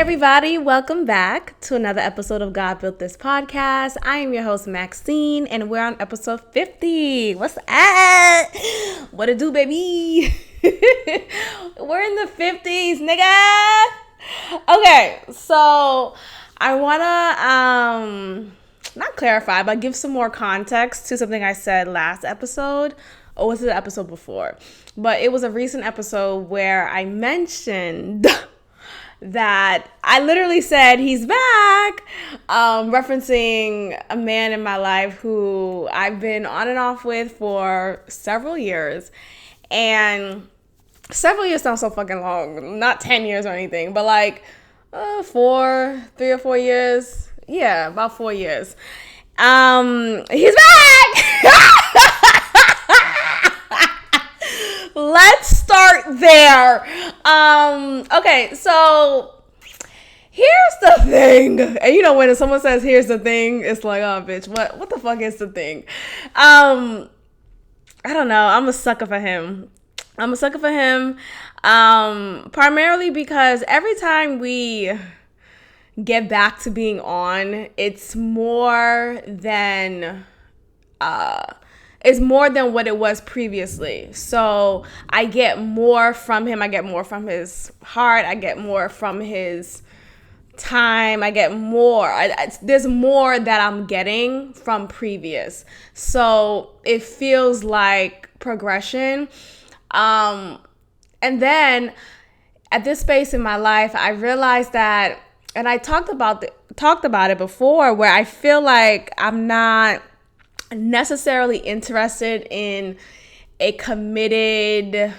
everybody, welcome back to another episode of God Built This Podcast. I am your host, Maxine, and we're on episode 50. What's up? What it do, baby? We're in the 50s, nigga. Okay, so I want to not clarify, but give some more context to something I said last episode. Or was it the episode before? But it was a recent episode where I mentioned that I literally said he's back, referencing a man in my life who I've been on and off with for several years. And several years sounds so fucking long. Not 10 years or anything, but like 3 or 4 years. Yeah, about 4 years. He's back! Let's start there. Okay, so here's the thing. And you know, when someone says here's the thing, it's like, oh bitch, what the fuck is the thing? I don't know. I'm a sucker for him. Primarily because every time we get back to being on, it's more than what it was previously. So I get more from him. I get more from his heart. I get more from his time. I get more. There's more that I'm getting from previous. So it feels like progression. And then at this space in my life, I realized that, and I talked about it before, where I feel like I'm not necessarily interested in a committed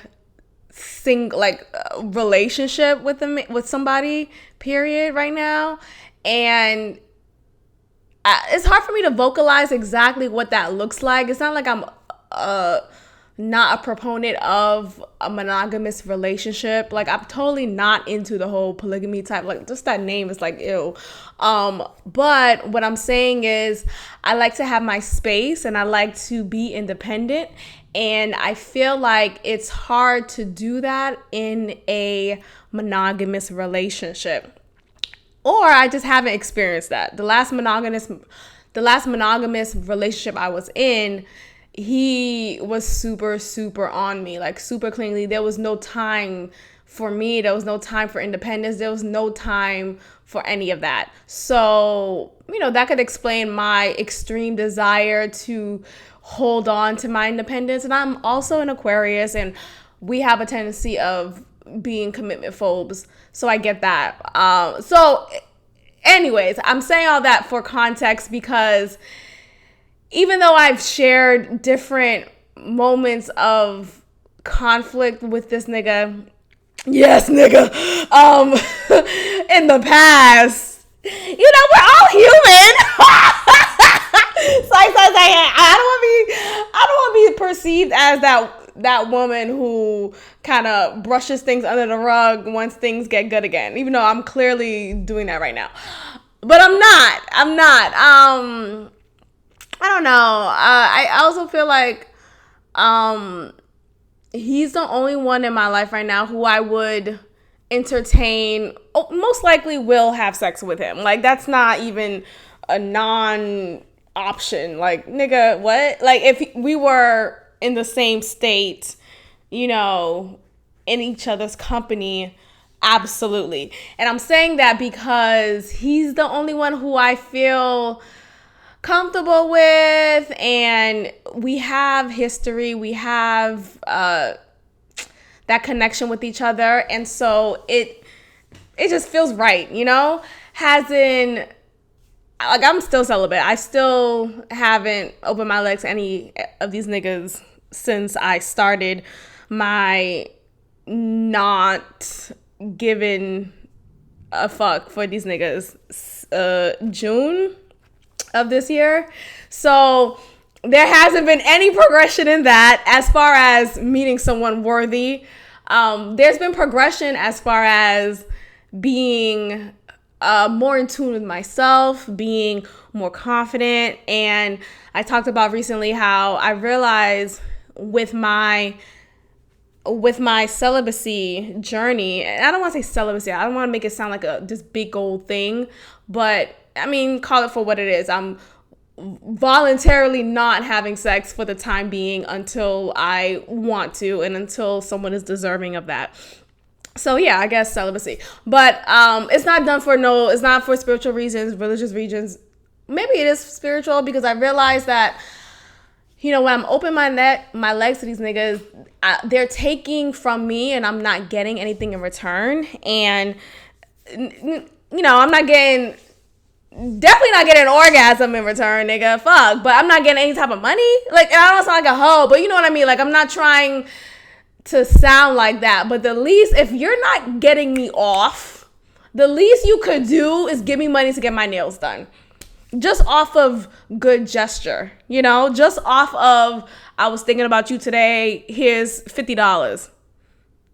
relationship with somebody, period, right now. And it's hard for me to vocalize exactly what that looks like. It's not like I'm not a proponent of a monogamous relationship. Like, I'm totally not into the whole polygamy type. Like, just that name is like, ew. But what I'm saying is I like to have my space and I like to be independent. And I feel like it's hard to do that in a monogamous relationship. Or I just haven't experienced that. The last monogamous relationship I was in, he was super, super on me, like super clingy. There was no time for me. There was no time for independence. There was no time for any of that. So, you know, that could explain my extreme desire to hold on to my independence. And I'm also an Aquarius, and we have a tendency of being commitment phobes. So I get that. So anyways, I'm saying all that for context because even though I've shared different moments of conflict with this nigga, yes, nigga, in the past, you know, we're all human. So I don't want to be perceived as that woman who kind of brushes things under the rug once things get good again, even though I'm clearly doing that right now. But I'm not. I don't know. I also feel like he's the only one in my life right now who I would entertain. Most likely will have sex with him. Like, that's not even a non-option. Like, nigga, what? Like, if we were in the same state, you know, in each other's company, absolutely. And I'm saying that because he's the only one who I feel comfortable with, and we have history, we have that connection with each other, and so it just feels right, you know? Like, I'm still celibate. I still haven't opened my legs to any of these niggas since I started my not giving a fuck for these niggas June of this year. So there hasn't been any progression in that as far as meeting someone worthy. There's been progression as far as being more in tune with myself, being more confident. And I talked about recently how I realized with my with my celibacy journey, and I don't want to say celibacy, I don't want to make it sound like this big old thing, but I mean, call it for what it is. I'm voluntarily not having sex for the time being until I want to and until someone is deserving of that. So yeah, I guess celibacy. But it's not it's not for spiritual reasons, religious reasons. Maybe it is spiritual, because I realized that, when I'm open my legs to these niggas, they're taking from me and I'm not getting anything in return. And, I'm not getting, definitely not getting an orgasm in return, nigga. Fuck. But I'm not getting any type of money. Like, I don't sound like a hoe, but you know what I mean? Like, I'm not trying to sound like that. But the least, if you're not getting me off, the least you could do is give me money to get my nails done. Just off of good gesture, just off of, I was thinking about you today, here's $50.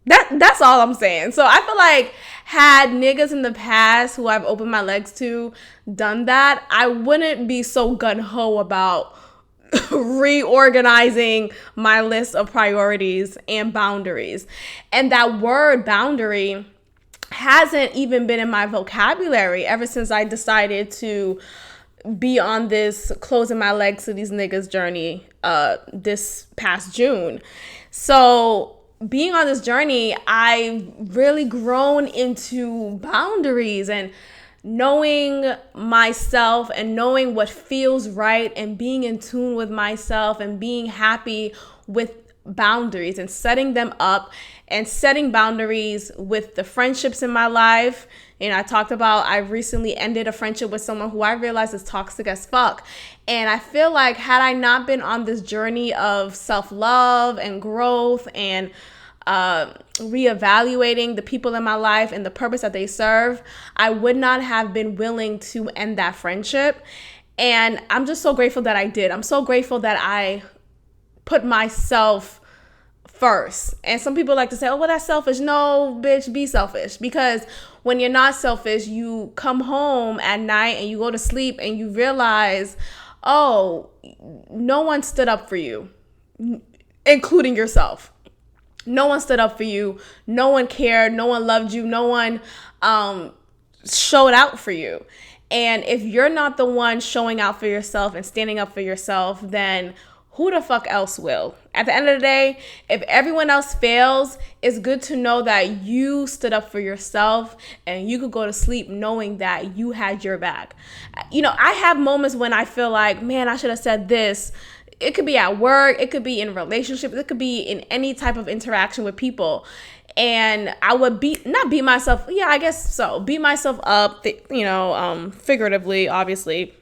That's all I'm saying. So I feel like, had niggas in the past who I've opened my legs to done that, I wouldn't be so gun-ho about reorganizing my list of priorities and boundaries. And that word boundary hasn't even been in my vocabulary ever since I decided to be on this closing my legs to these niggas journey this past June. So being on this journey, I've really grown into boundaries and knowing myself and knowing what feels right and being in tune with myself and being happy with boundaries and setting them up and setting boundaries with the friendships in my life. And I talked about, I recently ended a friendship with someone who I realized is toxic as fuck. And I feel like, had I not been on this journey of self-love and growth and reevaluating the people in my life and the purpose that they serve, I would not have been willing to end that friendship. And I'm just so grateful that I did. I'm so grateful that I put myself first. And some people like to say, oh, well, that's selfish. No, bitch, be selfish. Because when you're not selfish, you come home at night and you go to sleep and you realize, oh, no one stood up for you, including yourself. No one stood up for you. No one cared. No one loved you. No one showed out for you. And if you're not the one showing out for yourself and standing up for yourself, then who the fuck else will? At the end of the day, if everyone else fails, it's good to know that you stood up for yourself and you could go to sleep knowing that you had your back. I have moments when I feel like, man, I should have said this. It could be at work. It could be in relationships. It could be in any type of interaction with people. And I would beat myself up, figuratively, obviously,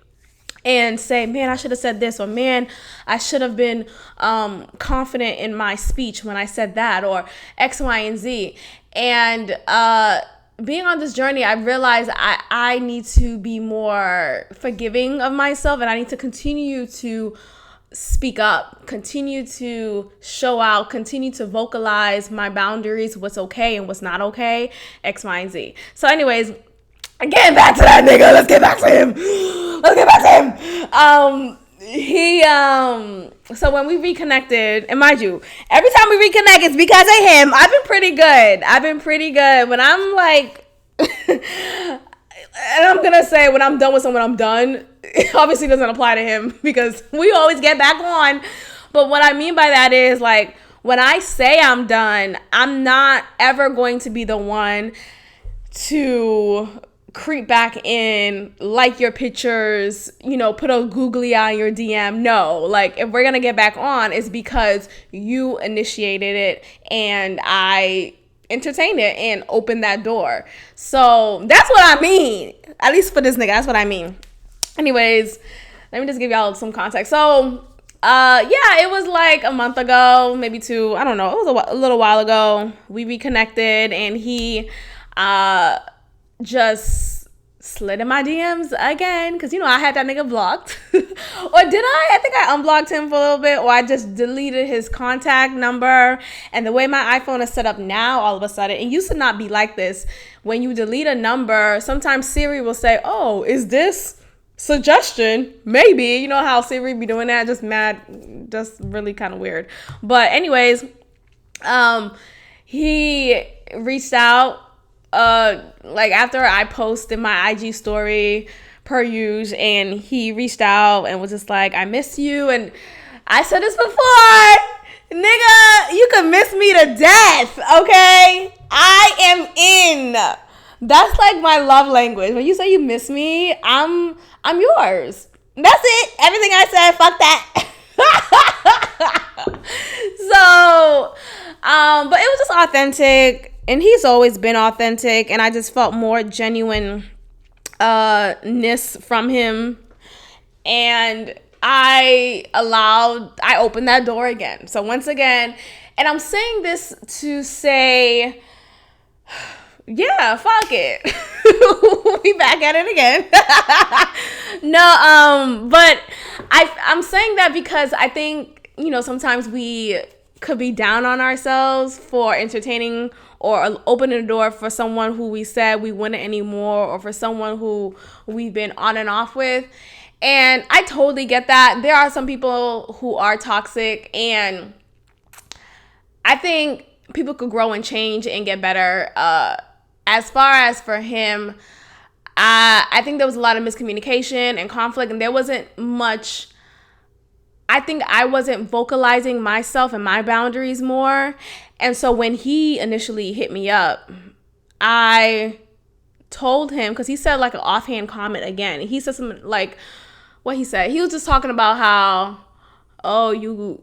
and say, man, I should have said this, or man, I should have been confident in my speech when I said that, or X, Y, and Z. And being on this journey, I realized I need to be more forgiving of myself, and I need to continue to speak up, continue to show out, continue to vocalize my boundaries, what's okay and what's not okay, X, Y, and Z. So anyways, getting back to that nigga, let's get back to him. So when we reconnected, and mind you, every time we reconnect, it's because of him. I've been pretty good. When I'm like, and I'm going to say when I'm done with someone, I'm done. It obviously doesn't apply to him because we always get back on. But what I mean by that is, like, when I say I'm done, I'm not ever going to be the one to creep back in, like your pictures, put a googly eye on your DM. No, like, if we're going to get back on, it's because you initiated it and I entertained it and opened that door. So that's what I mean. At least for this nigga, that's what I mean. Anyways, let me just give y'all some context. So, it was like a month ago, maybe two. I don't know. It was a little while ago. We reconnected and he just slid in my DMs again, because I had that nigga blocked. Or did I? I think I unblocked him for a little bit, or I just deleted his contact number. And the way my iPhone is set up now, all of a sudden, it used to not be like this. When you delete a number, sometimes Siri will say, oh, is this suggestion? Maybe. You know how Siri be doing that? Just really kind of weird. But anyways, He reached out, like after I posted my IG story per usual, and he reached out and was just like, I miss you. And I said this before, nigga, you can miss me to death, okay? I am in. That's like my love language. When you say you miss me, I'm yours. That's it. Everything I said, fuck that. So, but it was just authentic, and he's always been authentic, and I just felt more genuine ness from him, and I opened that door again. So once again, and I'm saying this to say, yeah, fuck it. We back at it again. No, but I'm saying that because I think, sometimes we could be down on ourselves for entertaining or opening the door for someone who we said we wouldn't anymore, or for someone who we've been on and off with. And I totally get that. There are some people who are toxic, and I think people could grow and change and get better. As far as for him, I think there was a lot of miscommunication and conflict, and there wasn't much. I think I wasn't vocalizing myself and my boundaries more. And so when he initially hit me up, I told him, because he said like an offhand comment again. He said something like, what he said, he was just talking about how, oh, you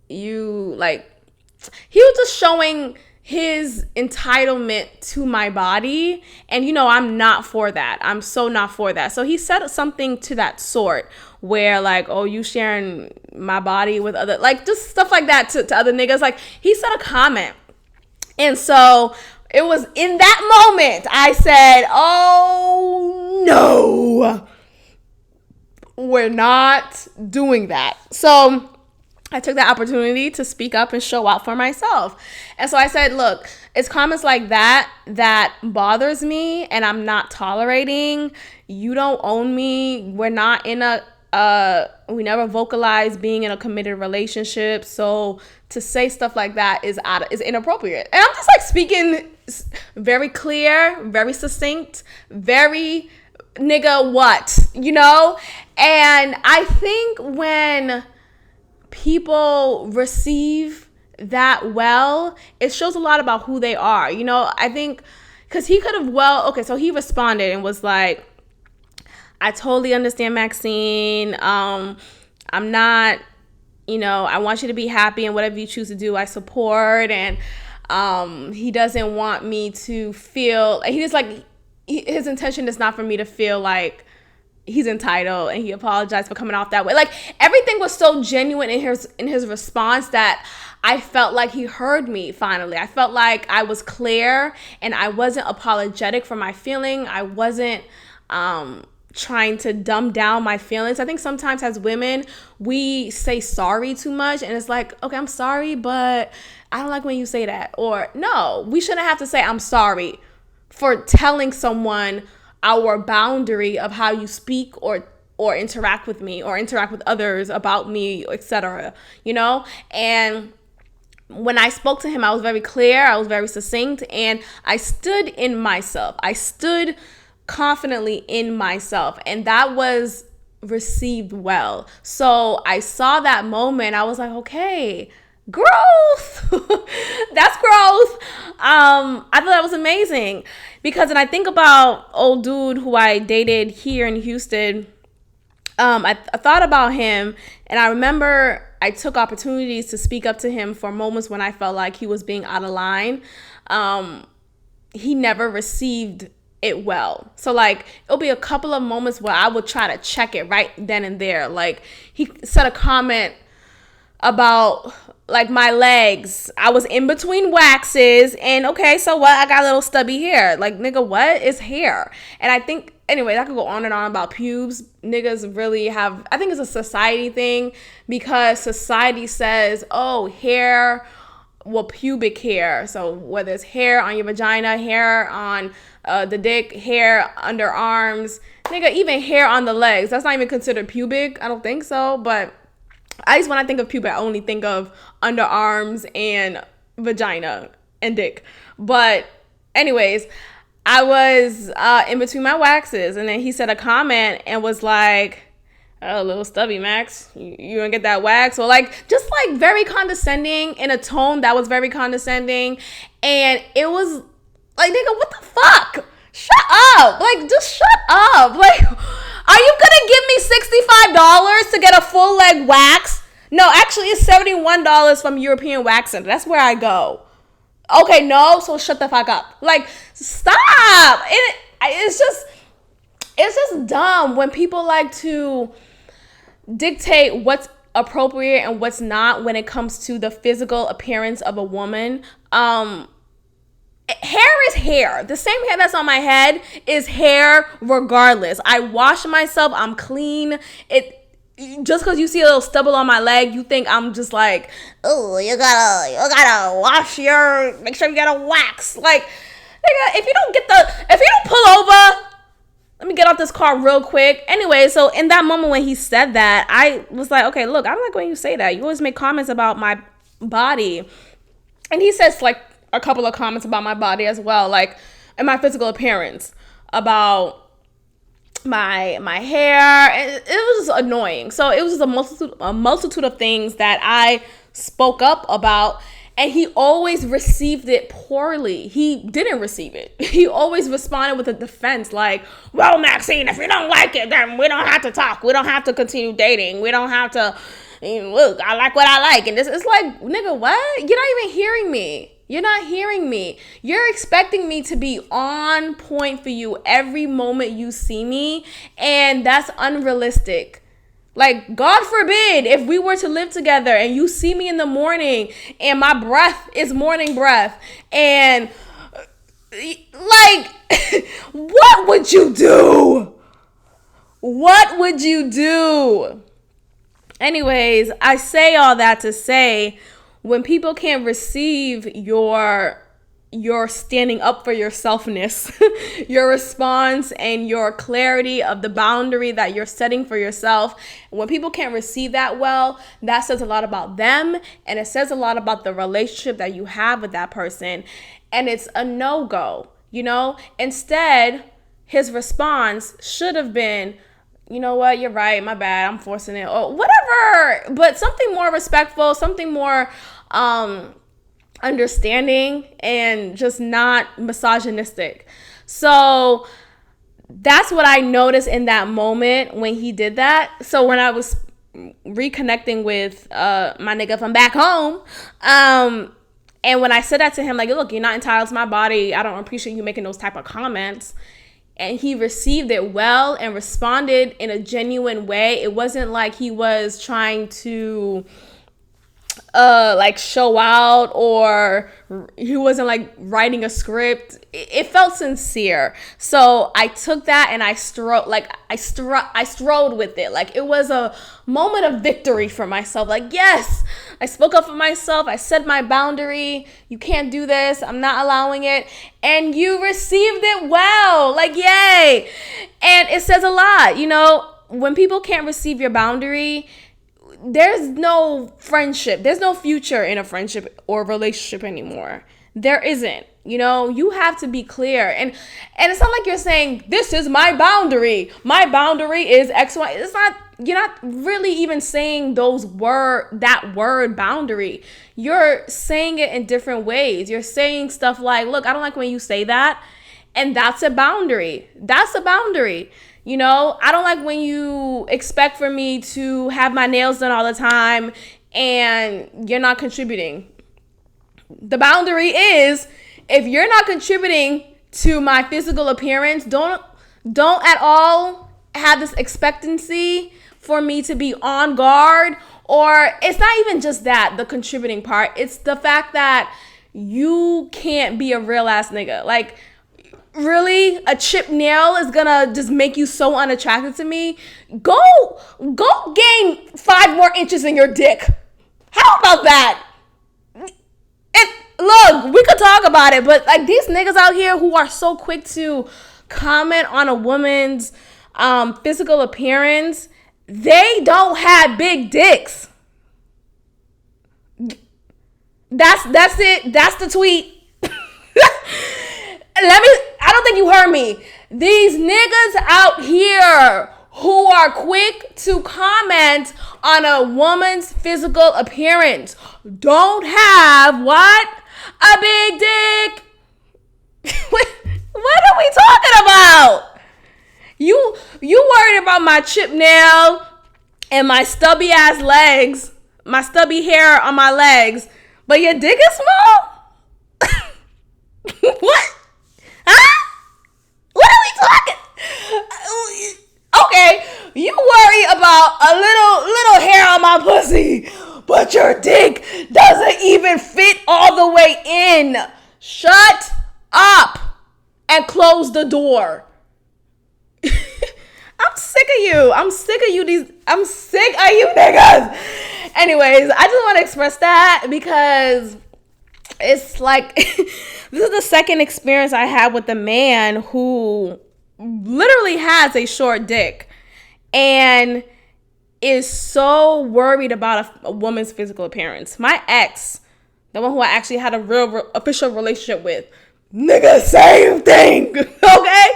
like, he was just showing his entitlement to my body. And, I'm not for that. I'm so not for that. So he said something to that sort where like, oh, you sharing my body with other, like just stuff like that to other niggas. Like he said a comment. And so it was in that moment I said, oh no, we're not doing that. So I took that opportunity to speak up and show out for myself. And so I said, look, it's comments like that bothers me, and I'm not tolerating. You don't own me. We're not in we never vocalized being in a committed relationship. So to say stuff like that is inappropriate. And I'm just like speaking very clear, very succinct, very nigga what, And I think when people receive that well, it shows a lot about who they are. I think because he could have so he responded and was like, I totally understand, Maxine. I'm not, I want you to be happy, and whatever you choose to do, I support. And he doesn't want me to feel, he just like, his intention is not for me to feel like he's entitled, and he apologized for coming off that way. Like everything was so genuine in his response that I felt like he heard me finally. I felt like I was clear, and I wasn't apologetic for my feeling. I wasn't trying to dumb down my feelings. I think sometimes as women, we say sorry too much, and it's like, okay, I'm sorry, but I don't like when you say that. Or no, we shouldn't have to say I'm sorry for telling someone our boundary of how you speak or interact with me or interact with others about me, etc. And when I spoke to him, I was very clear, I was very succinct, and I stood in myself. I stood confidently in myself, and that was received well. So I saw that moment. I was like, okay, growth. That's growth. I thought that was amazing, because when I think about old dude who I dated here in Houston, I thought about him, and I remember I took opportunities to speak up to him for moments when I felt like he was being out of line. He never received it well. So like it'll be a couple of moments where I would try to check it right then and there. Like he said a comment about like my legs. I was in between waxes, and okay, so what? I got a little stubby hair. Like, nigga, what? It's hair. And I think, anyway, I could go on and on about pubes. Niggas really have, I think it's a society thing, because society says, oh, hair, well, pubic hair. So whether it's hair on your vagina, hair on the dick, hair under arms, nigga, even hair on the legs. That's not even considered pubic. I don't think so, but at least when I think of pubic, I only think of underarms and vagina and dick. But anyways, I was in between my waxes, and then he said a comment and was like, "Oh, little stubby, Max, you gonna get that wax?" Or like, just like very condescending in a tone that was very condescending. And it was like, nigga, what the fuck? Shut up. Like, just shut up. Like, are you gonna give me $65 to get a full leg wax? No, actually it's $71 from European Wax Center. That's where I go. Okay, no, so shut the fuck up. Like, stop. It's just dumb when people like to dictate what's appropriate and what's not when it comes to the physical appearance of a woman. Hair is hair. The same hair that's on my head is hair regardless. I wash myself. I'm clean. Just because you see a little stubble on my leg, you think I'm just like, oh, you gotta wash make sure you get a wax. Like, nigga, if you don't pull over, let me get off this car real quick. Anyway, so in that moment when he said that, I was like, okay, look, I don't like when you say that. You always make comments about my body. And he says like a couple of comments about my body as well, like, and my physical appearance, about my hair. It was just annoying. So it was just a multitude of things that I spoke up about, and he always received it poorly. He didn't receive it. He always responded with a defense like, well, Maxine, if you don't like it, then we don't have to talk. We don't have to continue dating. We don't have to, look, I like what I like. And it's like, nigga, what? You're not even hearing me. You're not hearing me. You're expecting me to be on point for you every moment you see me, and that's unrealistic. Like, God forbid if we were to live together and you see me in the morning and my breath is morning breath, and like, what would you do? What would you do? Anyways, I say all that to say, when people can't receive your standing up for yourselfness, your response and your clarity of the boundary that you're setting for yourself, when people can't receive that well, that says a lot about them, and it says a lot about the relationship that you have with that person, and it's a no-go, Instead, his response should have been, you know what, you're right, my bad, I'm forcing it, or whatever, but something more respectful, something more understanding, and just not misogynistic. So that's what I noticed in that moment when he did that. So when I was reconnecting with my nigga from back home, and when I said that to him, like, look, you're not entitled to my body, I don't appreciate you making those type of comments, and he received it well and responded in a genuine way. It wasn't like he was trying to like show out, or he wasn't like writing a script. It felt sincere. So I took that and I strode with it. Like, it was a moment of victory for myself. Like, yes, I spoke up for myself. I set my boundary. You can't do this. I'm not allowing it. And you received it well. Like, yay. And it says a lot, when people can't receive your boundary, there's no friendship. There's no future in a friendship or relationship anymore. There isn't. You have to be clear. And it's not like you're saying, this is my boundary. My boundary is X, Y. It's not, you're not really even saying that word boundary. You're saying it in different ways. You're saying stuff like, look, I don't like when you say that. And that's a boundary. That's a boundary. I don't like when you expect for me to have my nails done all the time and you're not contributing. The boundary is, if you're not contributing to my physical appearance, don't at all have this expectancy for me to be on guard. Or it's not even just that, the contributing part. It's the fact that you can't be a real ass nigga. Like, really, a chipped nail is gonna just make you so unattractive to me? Go gain 5 more inches in your dick. How about that? Look, we could talk about it, but like, these niggas out here who are so quick to comment on a woman's physical appearance, they don't have big dicks. That's it. That's the tweet. I don't think you heard me. These niggas out here who are quick to comment on a woman's physical appearance don't have what? A big dick. What are we talking about? You worried about my chip nail and my stubby ass legs, my stubby hair on my legs, but your dick is small? What? Huh? What are we talking? Okay, you worry about a little hair on my pussy, but your dick doesn't even fit all the way in. Shut up and close the door. I'm sick of you. I'm sick of you niggas. Anyways, I just want to express that because it's like this is the second experience I had with a man who literally has a short dick and is so worried about a woman's physical appearance. My ex, the one who I actually had a real official relationship with, nigga, same thing. Okay?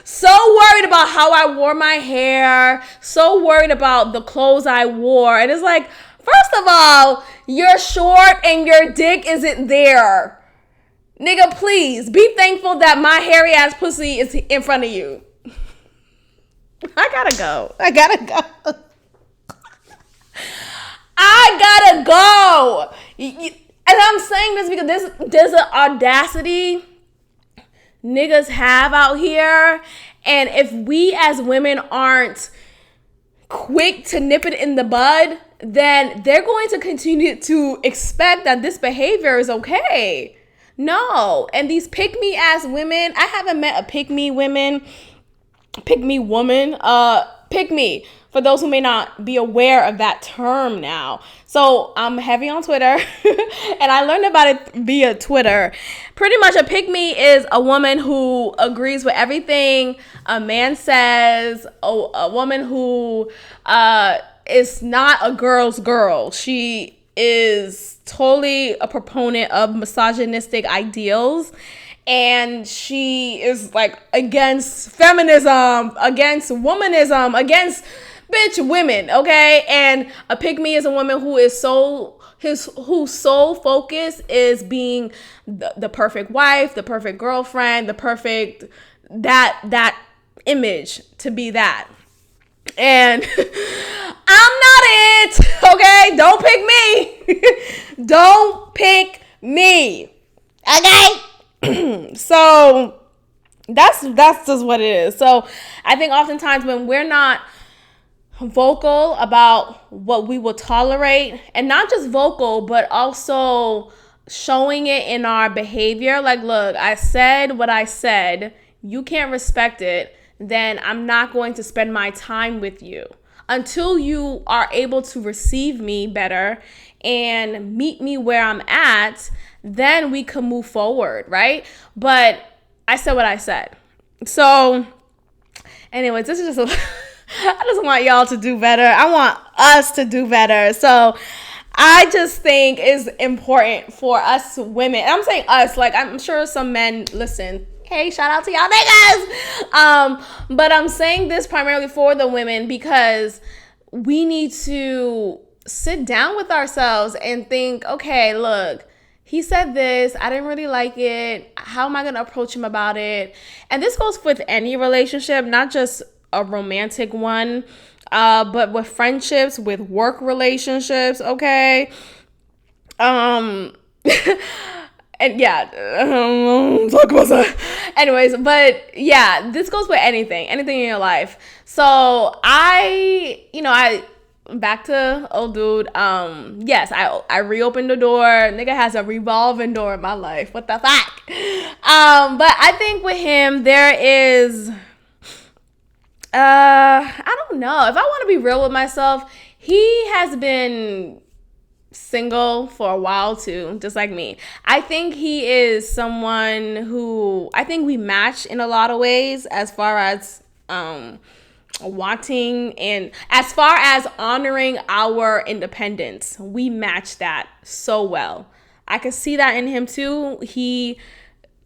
So worried about how I wore my hair, so worried about the clothes I wore. And it's like, first of all, you're short and your dick isn't there. Nigga, please be thankful that my hairy ass pussy is in front of you. I gotta go. And I'm saying this because there's an audacity niggas have out here. And if we as women aren't quick to nip it in the bud, then they're going to continue to expect that this behavior is okay. No. And these pick-me ass women, I haven't met a pick-me woman. Pick-me, for those who may not be aware of that term now. So I'm heavy on Twitter and I learned about it via Twitter. Pretty much a pick-me is a woman who agrees with everything a man says, a woman who is not a girl's girl. She is totally a proponent of misogynistic ideals. And she is like against feminism, against womanism, against bitch women, okay? And a pick-me is a woman who is whose sole focus is being the perfect wife, the perfect girlfriend, the perfect that image to be that. And I'm not it, okay? Don't pick me. Don't pick me. Okay? So that's just what it is. So I think oftentimes when we're not vocal about what we will tolerate, and not just vocal, but also showing it in our behavior, like, look, I said what I said, you can't respect it, then I'm not going to spend my time with you until you are able to receive me better and meet me where I'm at. Then we can move forward, right? But I said what I said. So anyways, this is just I just want y'all to do better. I want us to do better. So I just think it's important for us women. And I'm saying us, like I'm sure some men listen. Hey, shout out to y'all niggas. But I'm saying this primarily for the women because we need to sit down with ourselves and think, okay, look, he said this, I didn't really like it. How am I going to approach him about it? And this goes with any relationship, not just a romantic one, but with friendships, with work relationships, okay? And yeah, talk about that. Anyways, but yeah, this goes with anything in your life. So back to old dude. Yes, I reopened the door. Nigga has a revolving door in my life. What the fuck? But I think with him there is, I don't know. If I want to be real with myself, he has been single for a while too, just like me. I think he is someone who I think we match in a lot of ways as far as wanting and as far as honoring our independence. We match that so well. I could see that in him too. He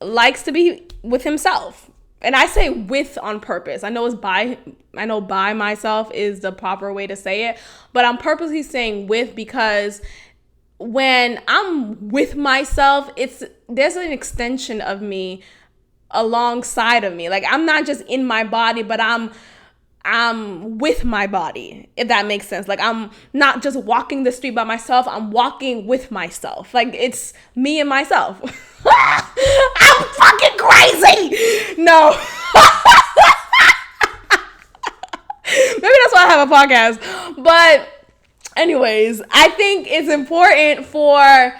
likes to be with himself. And I say with on purpose. I know by myself is the proper way to say it, but I'm purposely saying with, because when I'm with myself, there's an extension of me alongside of me. Like, I'm not just in my body, but I'm with my body, if that makes sense. Like, I'm not just walking the street by myself, I'm walking with myself. Like, it's me and myself. I'm fucking crazy. No. Maybe that's why I have a podcast. But anyways, I think it's important for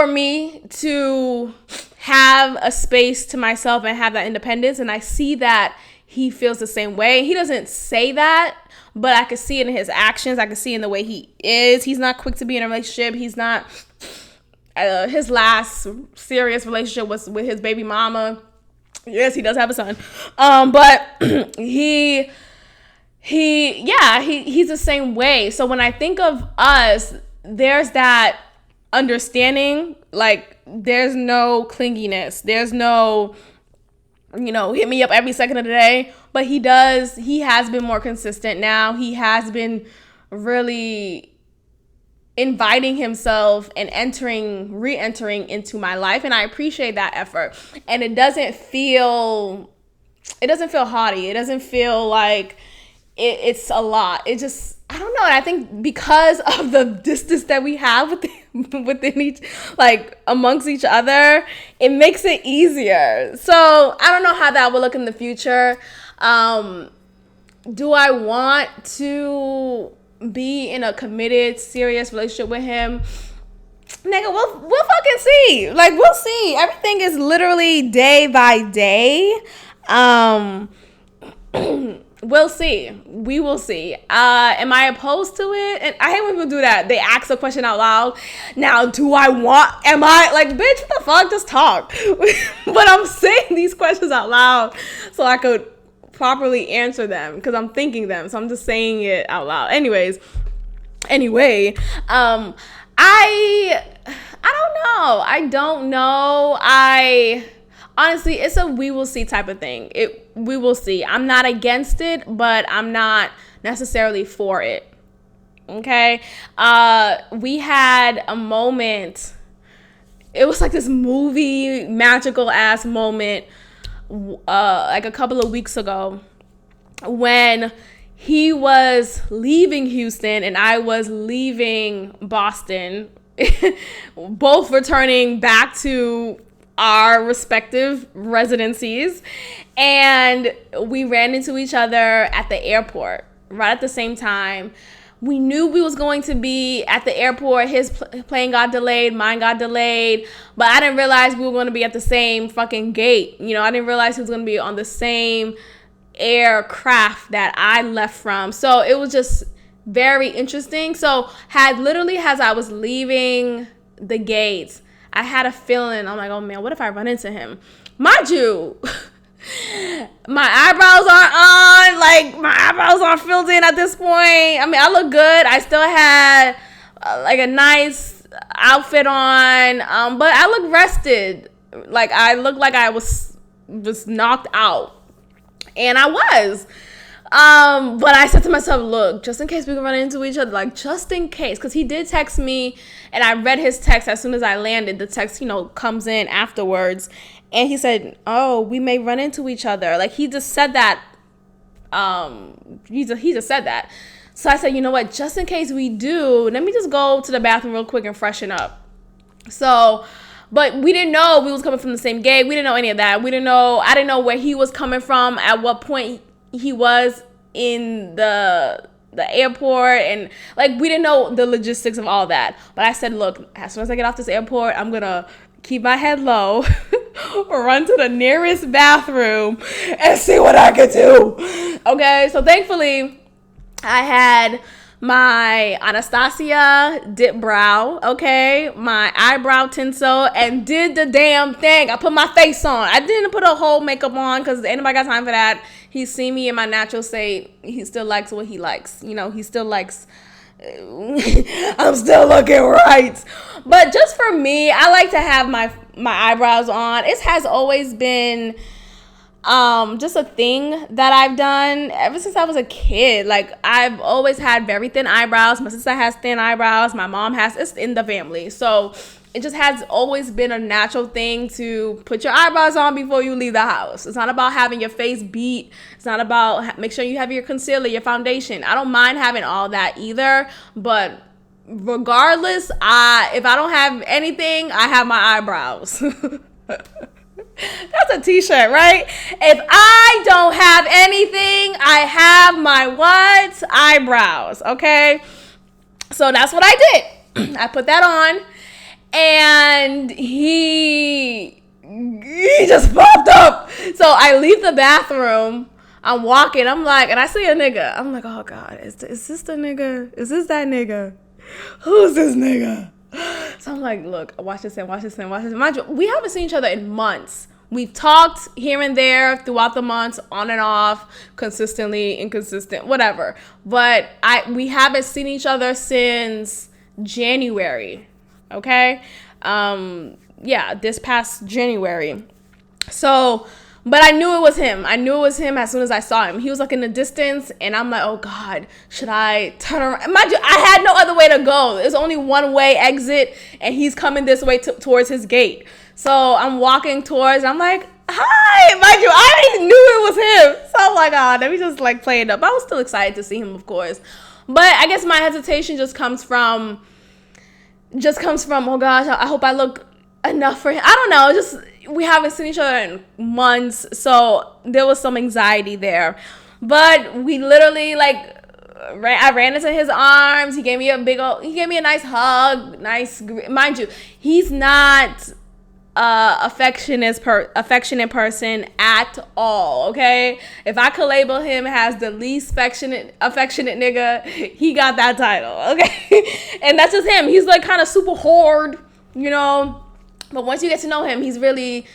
me to have a space to myself and have that independence. And I see that he feels the same way. He doesn't say that, but I can see it in his actions. I can see it in the way he is. He's not quick to be in a relationship. He's not. His last serious relationship was with his baby mama. Yes, he does have a son. But he's the same way. So when I think of us, there's that understanding. Like, there's no clinginess. There's no, hit me up every second of the day. But he has been more consistent now. He has been really inviting himself and re-entering into my life, and I appreciate that effort. And it doesn't feel haughty. It doesn't feel like it's a lot. It just, I don't know. And I think because of the distance that we have within each, like, amongst each other, it makes it easier. So I don't know how that will look in the future. Do I want to be in a committed, serious relationship with him? Nigga, we'll fucking see. Like, we'll see. Everything is literally day by day. We'll see. We will see. Am I opposed to it? And I hate when people do that. They ask a question out loud. Now, am I like, bitch, what the fuck? Just talk. But I'm saying these questions out loud so I could properly answer them, because I'm thinking them, so I'm just saying it out loud. Anyway, I don't know. Honestly, it's a we will see type of thing. We will see. I'm not against it, but I'm not necessarily for it. Okay? We had a moment. It was like this movie magical ass moment, like a couple of weeks ago, when he was leaving Houston and I was leaving Boston, both returning back to our respective residencies, and we ran into each other at the airport right at the same time. We knew we was going to be at the airport. His plane got delayed, mine got delayed, but I didn't realize we were going to be at the same fucking gate. I didn't realize he was going to be on the same aircraft that I left from. So it was just very interesting. So as I was leaving the gates, I had a feeling, I'm like, oh man, what if I run into him? Mind you, my eyebrows aren't on. Like, my eyebrows aren't filled in at this point. I mean, I look good. I still had like a nice outfit on, but I look rested. Like, I looked like I was just knocked out, and I was. But I said to myself, look, just in case we can run into each other, like, just in case, because he did text me, and I read his text as soon as I landed. The text, comes in afterwards, and he said, oh, we may run into each other. Like, he just said that. He just said that. So I said, you know what, just in case we do, let me just go to the bathroom real quick and freshen up. So, but we didn't know we was coming from the same gate. We didn't know any of that. I didn't know where he was coming from, at what point he was in the airport, and like, we didn't know the logistics of all that. But I said, look, as soon as I get off this airport, I'm gonna keep my head low, run to the nearest bathroom, and see what I can do. Okay, so thankfully I had my Anastasia dip brow, okay, my eyebrow tinsel, and did the damn thing. I put my face on. I didn't put a whole makeup on because anybody got time for that. He's seen me in my natural state. He still likes what he likes. He still likes. I'm still looking right. But just for me, I like to have my eyebrows on. It has always been just a thing that I've done ever since I was a kid. Like, I've always had very thin eyebrows. My sister has thin eyebrows. My mom has. It's in the family. So it just has always been a natural thing to put your eyebrows on before you leave the house. It's not about having your face beat. It's not about make sure you have your concealer, your foundation. I don't mind having all that either. But regardless, if I don't have anything, I have my eyebrows. That's a t-shirt, right? If I don't have anything, I have my what? Eyebrows, okay? So that's what I did. I put that on, and he just popped up. So I leave the bathroom. I'm walking. I'm like, and I see a nigga. I'm like, oh, God, is this the nigga? Is this that nigga? Who's this nigga? So I'm like, look, watch this in. Mind you, we haven't seen each other in months. We've talked here and there throughout the months, on and off, consistently, inconsistent, whatever. But we haven't seen each other since January, okay? This past January. So, but I knew it was him. I knew it was him as soon as I saw him. He was like in the distance, and I'm like, oh God, should I turn around? Mind you, I had no other way to go. There's only one way exit, and he's coming this way towards his gate. So I'm walking towards, I'm like, hi. Mind you, I already knew it was him. So I'm like, let me just like play it up. I was still excited to see him, of course. But I guess my hesitation just comes from, oh gosh, I hope I look enough for him. I don't know, just we haven't seen each other in months, so there was some anxiety there. But we literally I ran into his arms. He gave me a nice hug. Mind you, he's not affectionate person at all, okay? If I could label him as the least affectionate nigga, he got that title, okay? And that's just him. He's like kind of super hard, you know. But once you get to know him, he's really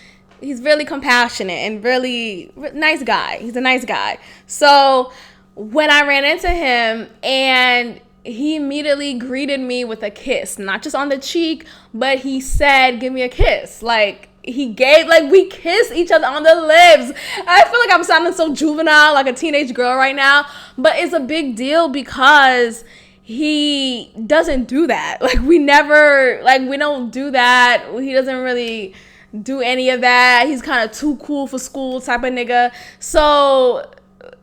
compassionate and really nice guy. He's a nice guy. So when I ran into him, and he immediately greeted me with a kiss, not just on the cheek, but he said, give me a kiss. Like, we kissed each other on the lips. I feel like I'm sounding so juvenile, like a teenage girl right now, but it's a big deal because he doesn't do that. We don't do that. He doesn't really do any of that. He's kind of too cool for school type of nigga. So,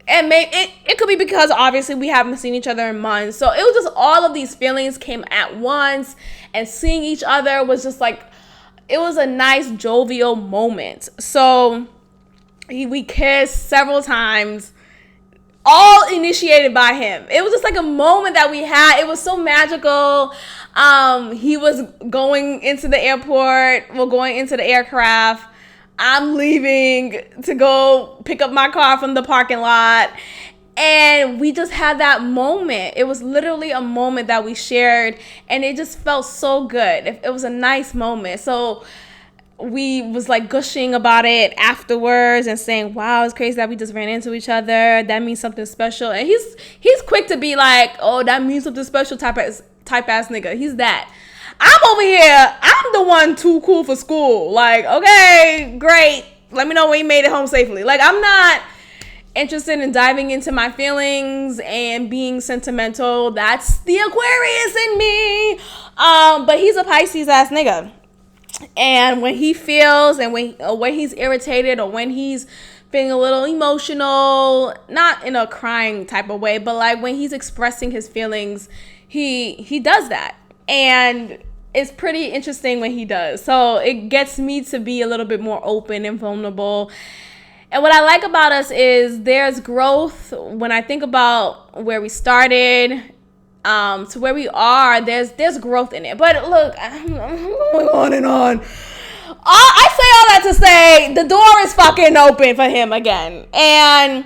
and it could be because obviously we haven't seen each other in months. So it was just all of these feelings came at once, and seeing each other was just like, it was a nice jovial moment. So we kissed several times, all initiated by him. It was just like a moment that we had. It was so magical. He was going into the airport. We're going into the aircraft. I'm leaving to go pick up my car from the parking lot. And we just had that moment. It was literally a moment that we shared, and it just felt so good. It was a nice moment. So we was like gushing about it afterwards and saying, wow, it's crazy that we just ran into each other. That means something special. And he's quick to be like, oh, that means something special type ass nigga. He's that. I'm over here. I'm the one too cool for school. Like, okay, great. Let me know when you made it home safely. Like, I'm not interested in diving into my feelings and being sentimental. That's the Aquarius in me. But he's a Pisces ass nigga. And when he feels, and when he's irritated, or when he's feeling a little emotional, not in a crying type of way, but like when he's expressing his feelings, he does that. And it's pretty interesting when he does. So it gets me to be a little bit more open and vulnerable. And what I like about us is there's growth. When I think about where we started to where we are, there's growth in it. But look, I'm going on and on. I say all that to say the door is fucking open for him again. And,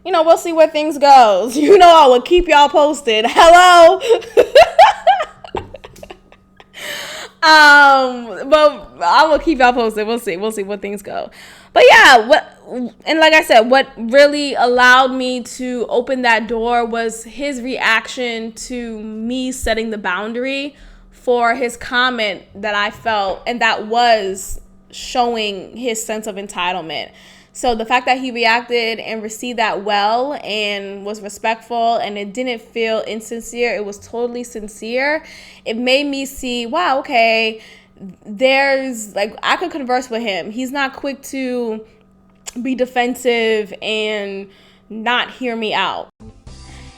we'll see where things goes. I will keep y'all posted. Hello? But I will keep y'all posted. We'll see where things go. But yeah, like I said, what really allowed me to open that door was his reaction to me setting the boundary for his comment that I felt, and that was showing his sense of entitlement. So the fact that he reacted and received that well and was respectful, and it didn't feel insincere, it was totally sincere. It made me see, wow, okay, there's like, I could converse with him. He's not quick to be defensive and not hear me out.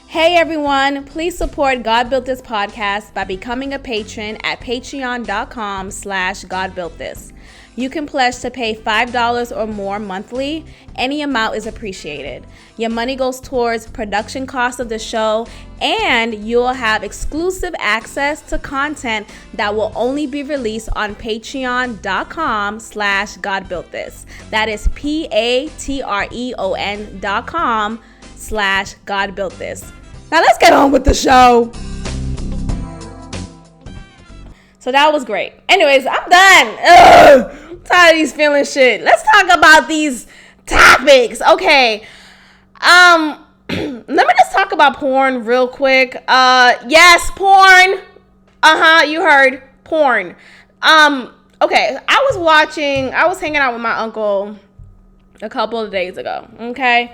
Hey everyone, please support God Built This podcast by becoming a patron at patreon.com/GodBuiltThis. You can pledge to pay $5 or more monthly. Any amount is appreciated. Your money goes towards production costs of the show, and you'll have exclusive access to content that will only be released on patreon.com/GodBuiltThis. That is patreon.com/GodBuiltThis. Now let's get on with the show. So that was great. Anyways, I'm done. Ugh, I'm tired of these feeling shit. Let's talk about these topics. Okay. Let me just talk about porn real quick. Yes, porn. You heard porn. Okay, I was hanging out with my uncle a couple of days ago. Okay.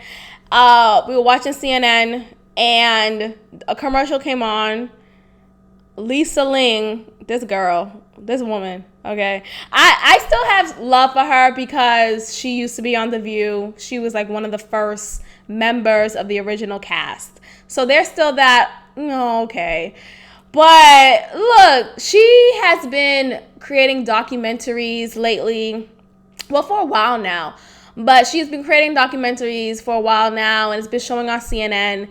We were watching CNN and a commercial came on. Lisa Ling, this woman, okay? I still have love for her because she used to be on The View. She was like one of the first members of the original cast. So there's still that, okay. But look, she has been creating documentaries lately, well, for a while now. But she's been creating documentaries for a while now, and it's been showing on CNN.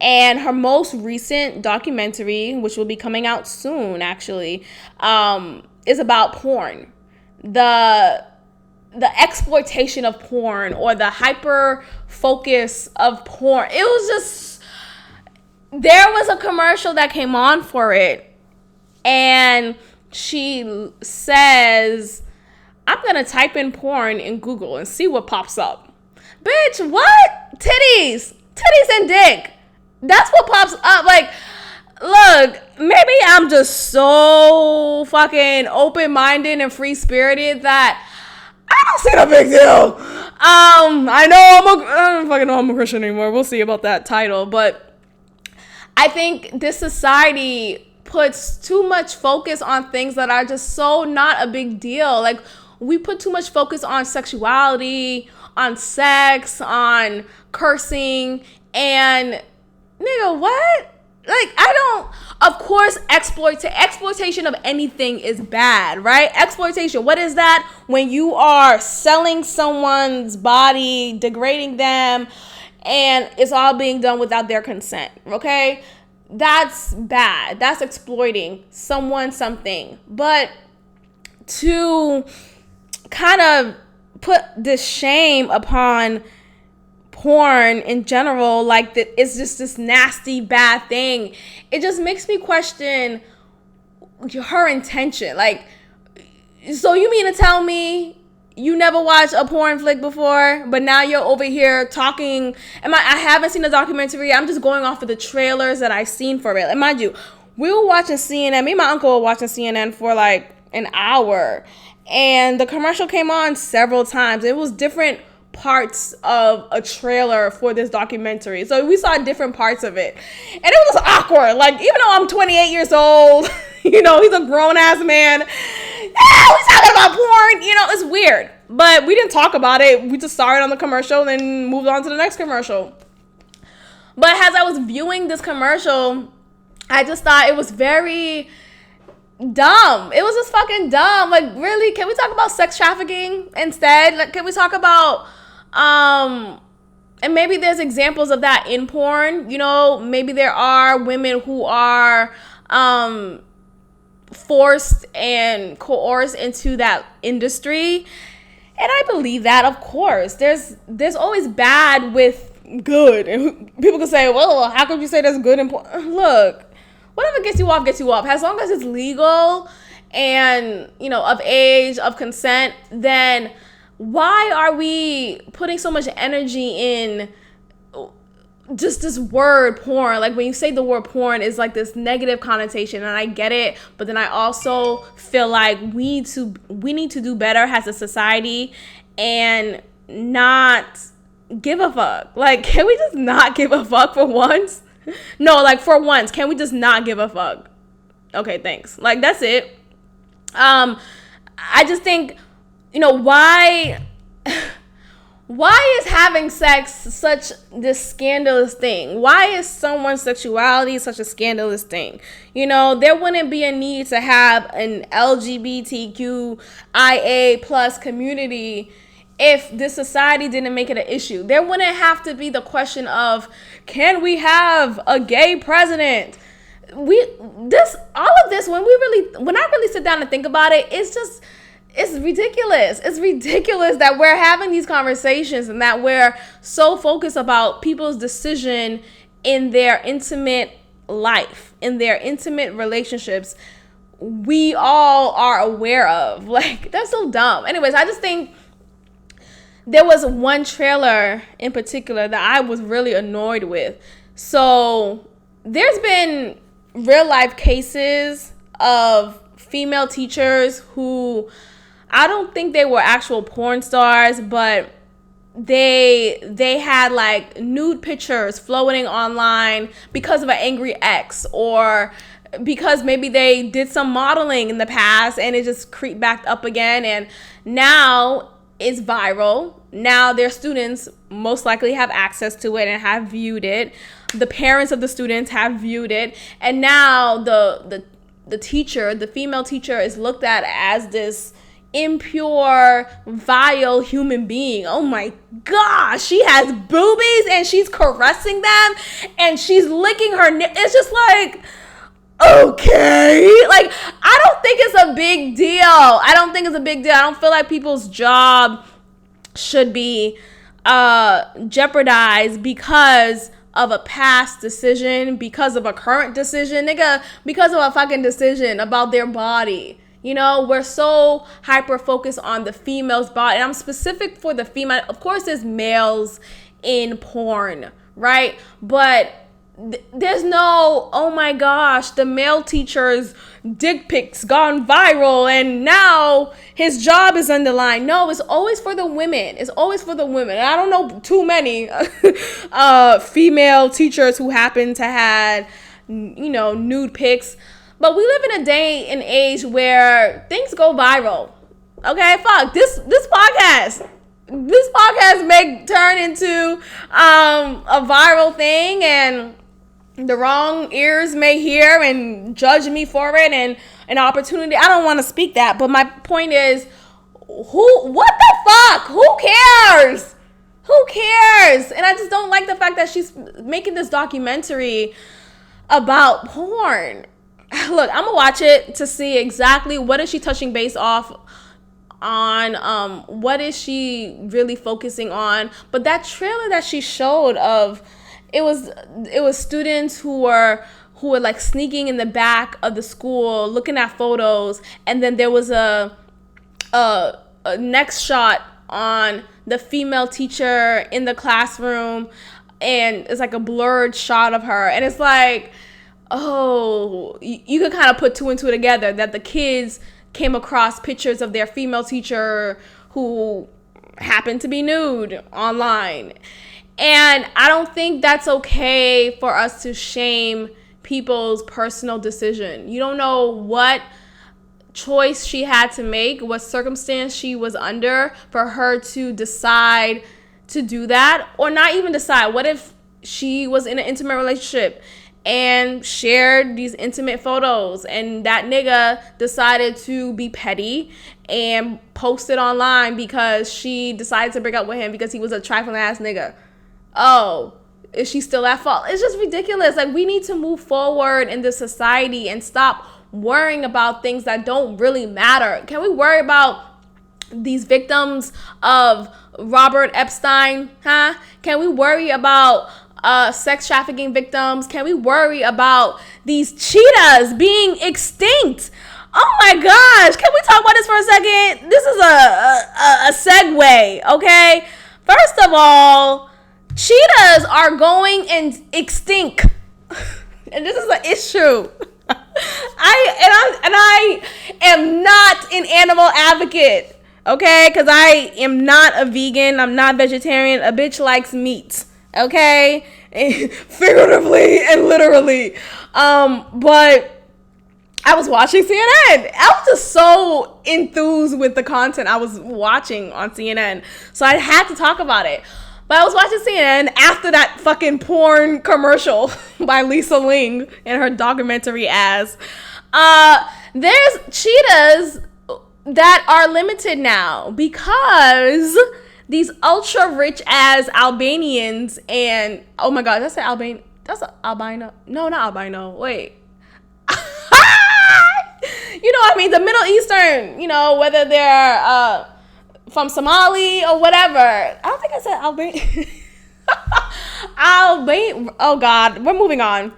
And her most recent documentary, which will be coming out soon, actually, is about porn. The exploitation of porn, or the hyper focus of porn. It was just, there was a commercial that came on for it, and she says, I'm going to type in porn in Google and see what pops up. Bitch, what? Titties and dick. That's what pops up. Like, look, maybe I'm just so fucking open-minded and free-spirited that I don't see the big deal. I don't fucking know I'm a Christian anymore. We'll see about that title. But I think this society puts too much focus on things that are just so not a big deal. Like, we put too much focus on sexuality, on sex, on cursing, and nigga, what? Like, of course, exploitation of anything is bad, right? Exploitation, what is that? When you are selling someone's body, degrading them, and it's all being done without their consent, okay? That's bad. That's exploiting something. But to kind of put this shame upon porn in general, like that, it's just this nasty, bad thing. It just makes me question her intention. Like, so you mean to tell me you never watched a porn flick before, but now you're over here talking? I haven't seen the documentary. I'm just going off of the trailers that I've seen for it. And mind you, we were watching CNN. Me and my uncle were watching CNN for like an hour, and the commercial came on several times. It was different parts of a trailer for this documentary, so we saw different parts of it, and it was awkward. Like, even though I'm 28 years old, he's a grown-ass man, we talking about porn, it's weird. But we didn't talk about it. We just saw it on the commercial and then moved on to the next commercial. But as I was viewing this commercial, I just thought it was very dumb. It was just fucking dumb. Like, really, can we talk about sex trafficking instead? Like, can we talk about and maybe there's examples of that in porn. Maybe there are women who are forced and coerced into that industry, and I believe that. Of course, there's always bad with good, and people can say, well, how could you say there's good in porn? Look, whatever gets you off, as long as it's legal and of age, of consent, then why are we putting so much energy in just this word porn, like when you say the word porn, is like this negative connotation, and I get it, but then I also feel like we need to do better as a society and not give a fuck. Like, can we just not give a fuck for once? No, like for once, can we just not give a fuck? Okay, thanks. Like, that's it. I just think, why is having sex such this scandalous thing? Why is someone's sexuality such a scandalous thing? There wouldn't be a need to have an LGBTQIA plus community if this society didn't make it an issue. There wouldn't have to be the question of, can we have a gay president? All of this, when I really sit down and think about it, it's ridiculous. It's ridiculous that we're having these conversations and that we're so focused about people's decision in their intimate life, in their intimate relationships. We all are aware of. Like, that's so dumb. Anyways, I just think there was one trailer in particular that I was really annoyed with. So there's been real life cases of female teachers who, I don't think they were actual porn stars, but they had like nude pictures floating online because of an angry ex, or because maybe they did some modeling in the past and it just creeped back up again, and now it's viral. Now their students most likely have access to it and have viewed it. The parents of the students have viewed it, and now the teacher, the female teacher, is looked at as this impure, vile human being. Oh my gosh, she has boobies and she's caressing them and she's licking her it's just like, okay, like, I don't think it's a big deal. I don't feel like people's job should be jeopardized because of a past decision, because of a current decision, nigga, because of a fucking decision about their body. We're so hyper focused on the female's body, and I'm specific for the female. Of course, there's males in porn, right? But there's no, oh my gosh, the male teacher's dick pics gone viral and now his job is on the line. No, it's always for the women. It's always for the women. And I don't know too many female teachers who happen to have, nude pics. But we live in a day and age where things go viral. Okay, fuck, this podcast may turn into a viral thing, and the wrong ears may hear and judge me for it, and an opportunity. I don't want to speak that, but my point is, what the fuck? Who cares? Who cares? And I just don't like the fact that she's making this documentary about porn. Look, I'm gonna watch it to see exactly what is she touching base off on, what is she really focusing on. But that trailer that she showed of, it was students who were like sneaking in the back of the school looking at photos, and then there was a next shot on the female teacher in the classroom, and it's like a blurred shot of her, and it's like, oh, you could kind of put two and two together, that the kids came across pictures of their female teacher who happened to be nude online. And I don't think that's okay for us to shame people's personal decision. You don't know what choice she had to make, what circumstance she was under for her to decide to do that, or not even decide. What if she was in an intimate relationship and shared these intimate photos, and that nigga decided to be petty and post it online because she decided to break up with him because he was a trifling ass nigga? Oh, is she still at fault? It's just ridiculous. Like, we need to move forward in this society and stop worrying about things that don't really matter. Can we worry about these victims of Robert Epstein? Can we worry about sex trafficking victims? Can we worry about these cheetahs being extinct? Oh my gosh, can we talk about this for a second? This is a segue, okay? First of all, Cheetahs are going extinct. And this is an issue. I am not an animal advocate. Okay, because I am not a vegan. I'm not vegetarian. A bitch likes meat. Okay, figuratively and literally. But I was watching CNN. I was just so enthused with the content I was watching on CNN, so I had to talk about it. But I was watching CNN after that fucking porn commercial by Lisa Ling and her documentary ass. There's cheetahs that are limited now because these ultra rich ass Albanians and oh my god, that's an albino. No, not albino. Wait. You know what I mean? The Middle Eastern, whether they're from Somali or whatever. I don't think I said Albania. Oh god, we're moving on.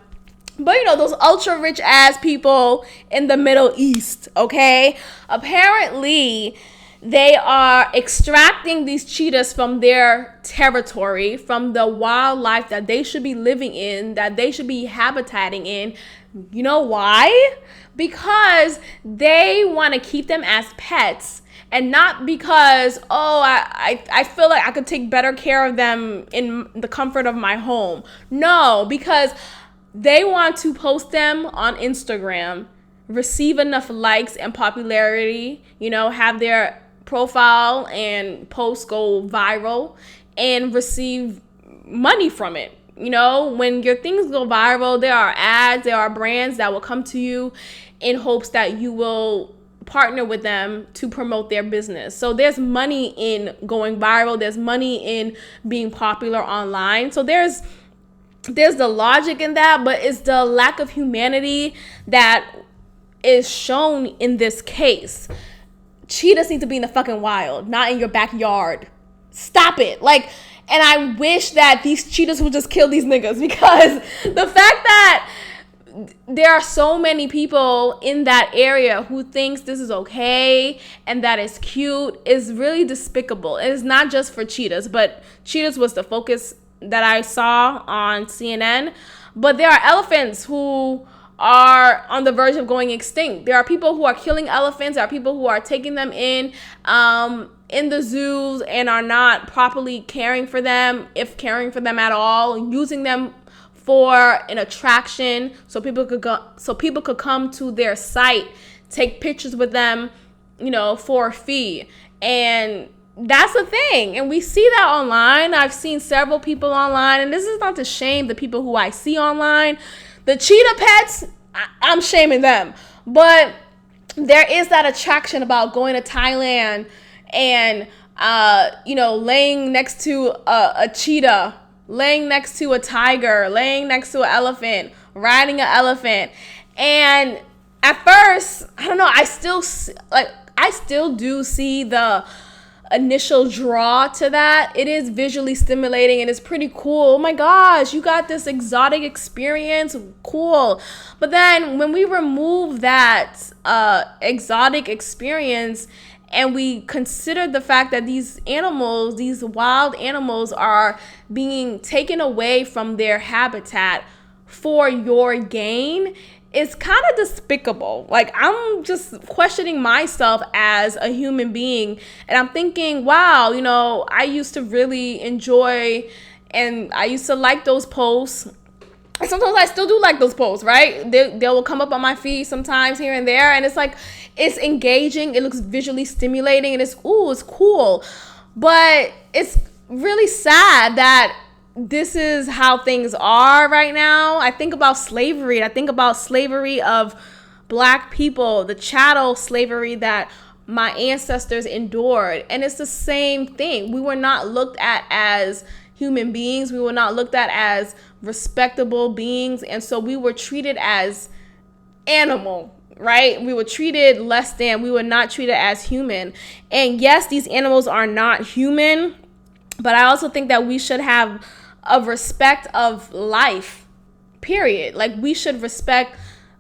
But those ultra rich ass people in the Middle East, okay? Apparently, they are extracting these cheetahs from their territory, from the wildlife that they should be living in, that they should be habitating in. You know why? Because they want to keep them as pets, and not because, I feel like I could take better care of them in the comfort of my home. No, because they want to post them on Instagram, receive enough likes and popularity, have their profile and posts go viral and receive money from it. When your things go viral, there are ads, there are brands that will come to you in hopes that you will partner with them to promote their business. So there's money in going viral. There's money in being popular online. So there's the logic in that, but it's the lack of humanity that is shown in this case. Cheetahs need to be in the fucking wild, not in your backyard. Stop it. And I wish that these cheetahs would just kill these niggas, because the fact that there are so many people in that area who thinks this is okay and that is cute is really despicable. It's not just for cheetahs, but cheetahs was the focus that I saw on CNN. But there are elephants who are on the verge of going extinct. There are people who are killing elephants. There are people who are taking them in the zoos and are not properly caring for them, if caring for them at all, using them for an attraction so people could come to their site, take pictures with them, for a fee. And that's the thing. And we see that online. I've seen several people online, and this is not to shame the people who I see online. The cheetah pets, I'm shaming them. But there is that attraction about going to Thailand and, laying next to a cheetah, laying next to a tiger, laying next to an elephant, riding an elephant. And at first, I don't know, I still do see the initial draw to that. It is visually stimulating and it's pretty cool. Oh my gosh, you got this exotic experience, cool. But then when we remove that exotic experience and we consider the fact that these animals, these wild animals, are being taken away from their habitat for your gain, it's kind of despicable. I'm just questioning myself as a human being, and I'm thinking, wow, I used to really enjoy and I used to like those posts. And sometimes I still do like those posts, right? They will come up on my feed sometimes here and there, and it's engaging, it looks visually stimulating, and it's cool. But it's really sad that this is how things are right now. I think about slavery. I think about slavery of Black people, the chattel slavery that my ancestors endured. And it's the same thing. We were not looked at as human beings. We were not looked at as respectable beings. And so we were treated as animal, right? We were treated less than. We were not treated as human. And yes, these animals are not human, but I also think that we should have a respect of life, period. We should respect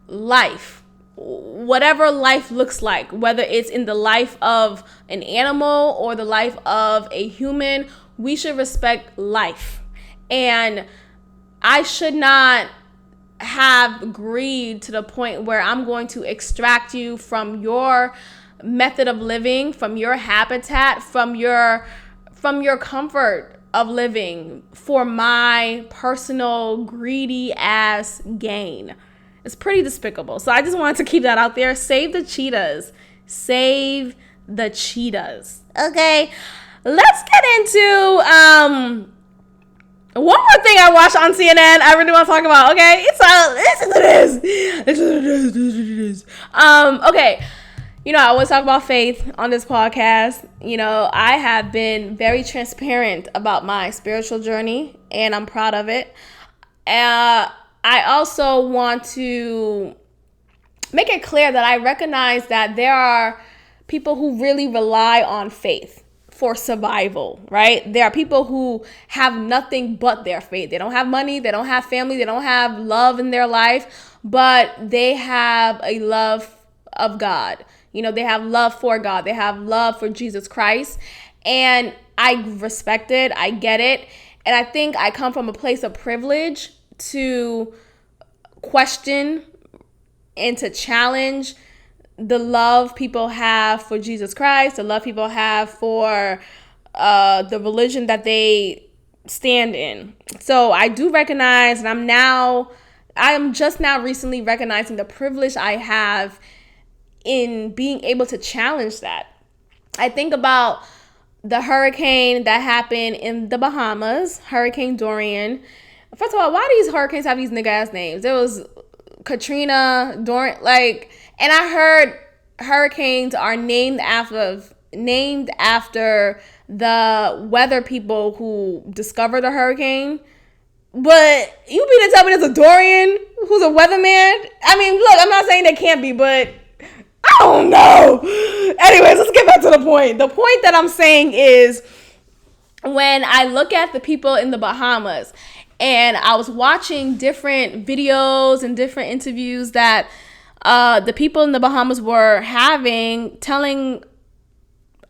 life, whatever life looks like, whether it's in the life of an animal or the life of a human. We should respect life. And I should not have greed to the point where I'm going to extract you from your method of living, from your habitat, from your comfort of living for my personal greedy ass gain. It's pretty despicable. So I just wanted to keep that out there. Save the cheetahs. Save the cheetahs. Okay. Let's get into one more thing I watched on CNN. I really want to talk about. Okay. Listen to this. Okay. You know, I always talk about faith on this podcast. You know, I have been very transparent about my spiritual journey, and I'm proud of it. I also want to make it clear that I recognize that there are people who really rely on faith for survival, right? There are people who have nothing but their faith. They don't have money, they don't have family, they don't have love in their life, but they have a love of God. You know, they have love for God. They have love for Jesus Christ. And I respect it. I get it. And I think I come from a place of privilege to question and to challenge the love people have for Jesus Christ, the love people have for the religion that they stand in. So I do recognize, and I'm just now recently recognizing the privilege I have in being able to challenge that. I think about the hurricane that happened in the Bahamas, Hurricane Dorian. First of all, why do these hurricanes have these nigga ass names? There was Katrina, Dorian, and I heard hurricanes are named after the weather people who discovered the hurricane. But you mean to tell me there's a Dorian who's a weatherman? I mean, look, I'm not saying they can't be, but I don't know. Anyways, let's get back to the point. The point that I'm saying is, when I look at the people in the Bahamas, and I was watching different videos and different interviews that the people in the Bahamas were having, telling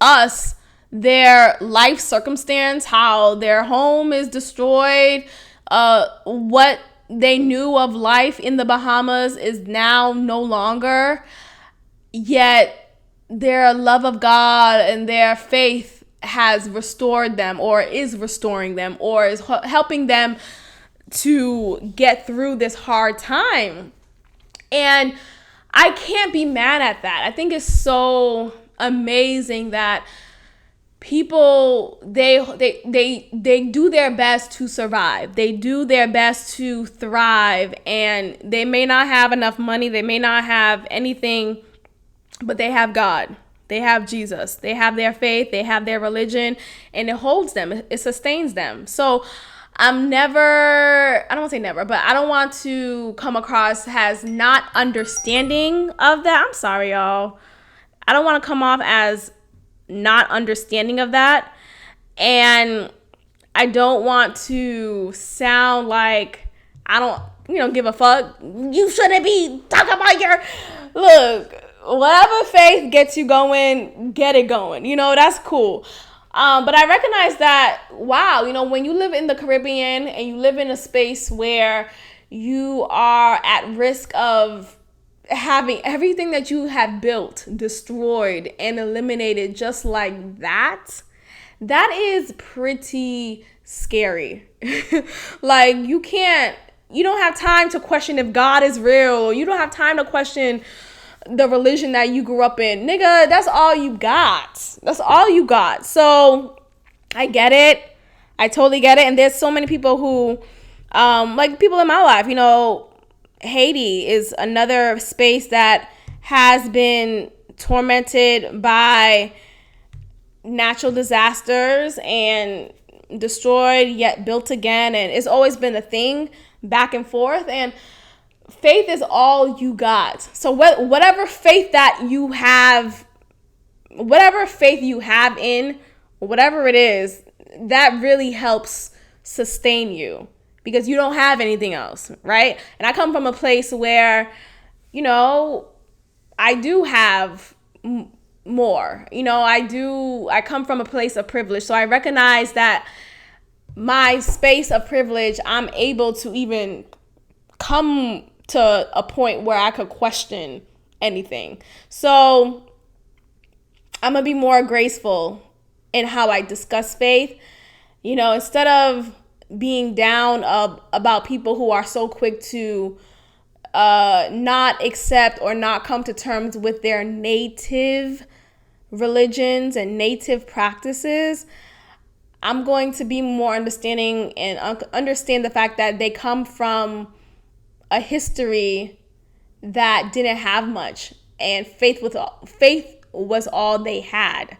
us their life circumstance, how their home is destroyed, what they knew of life in the Bahamas is now no longer, yet their love of God and their faith has restored them, or is restoring them, or is helping them to get through this hard time. And I can't be mad at that. I think it's so amazing that people, they do their best to survive. They do their best to thrive, and they may not have enough money, they may not have anything, but they have God. They have Jesus. They have their faith. They have their religion, and it holds them. It sustains them. So I don't want to say never, but I don't want to come across as not understanding of that. I'm sorry, y'all. I don't want to come off as not understanding of that. And I don't want to sound like I don't give a fuck. You shouldn't be talking about look, whatever faith gets you going, get it going. That's cool. But I recognize that, wow, when you live in the Caribbean and you live in a space where you are at risk of having everything that you have built destroyed and eliminated just like that, that is pretty scary. Like, you don't have time to question if God is real. You don't have time to question the religion that you grew up in. Nigga, that's all you got. That's all you got. So I get it. I totally get it. And there's so many people who, like people in my life, Haiti is another space that has been tormented by natural disasters and destroyed yet built again. And it's always been a thing back and forth. And faith is all you got. So whatever faith you have in, whatever it is, that really helps sustain you, because you don't have anything else, right? And I come from a place where, I do have more. I come from a place of privilege. So I recognize that my space of privilege, I'm able to even come to a point where I could question anything. So I'm going to be more graceful in how I discuss faith. You know, instead of being down about people who are so quick to not accept or not come to terms with their native religions and native practices, I'm going to be more understanding and understand the fact that they come from a history that didn't have much, and faith was all they had.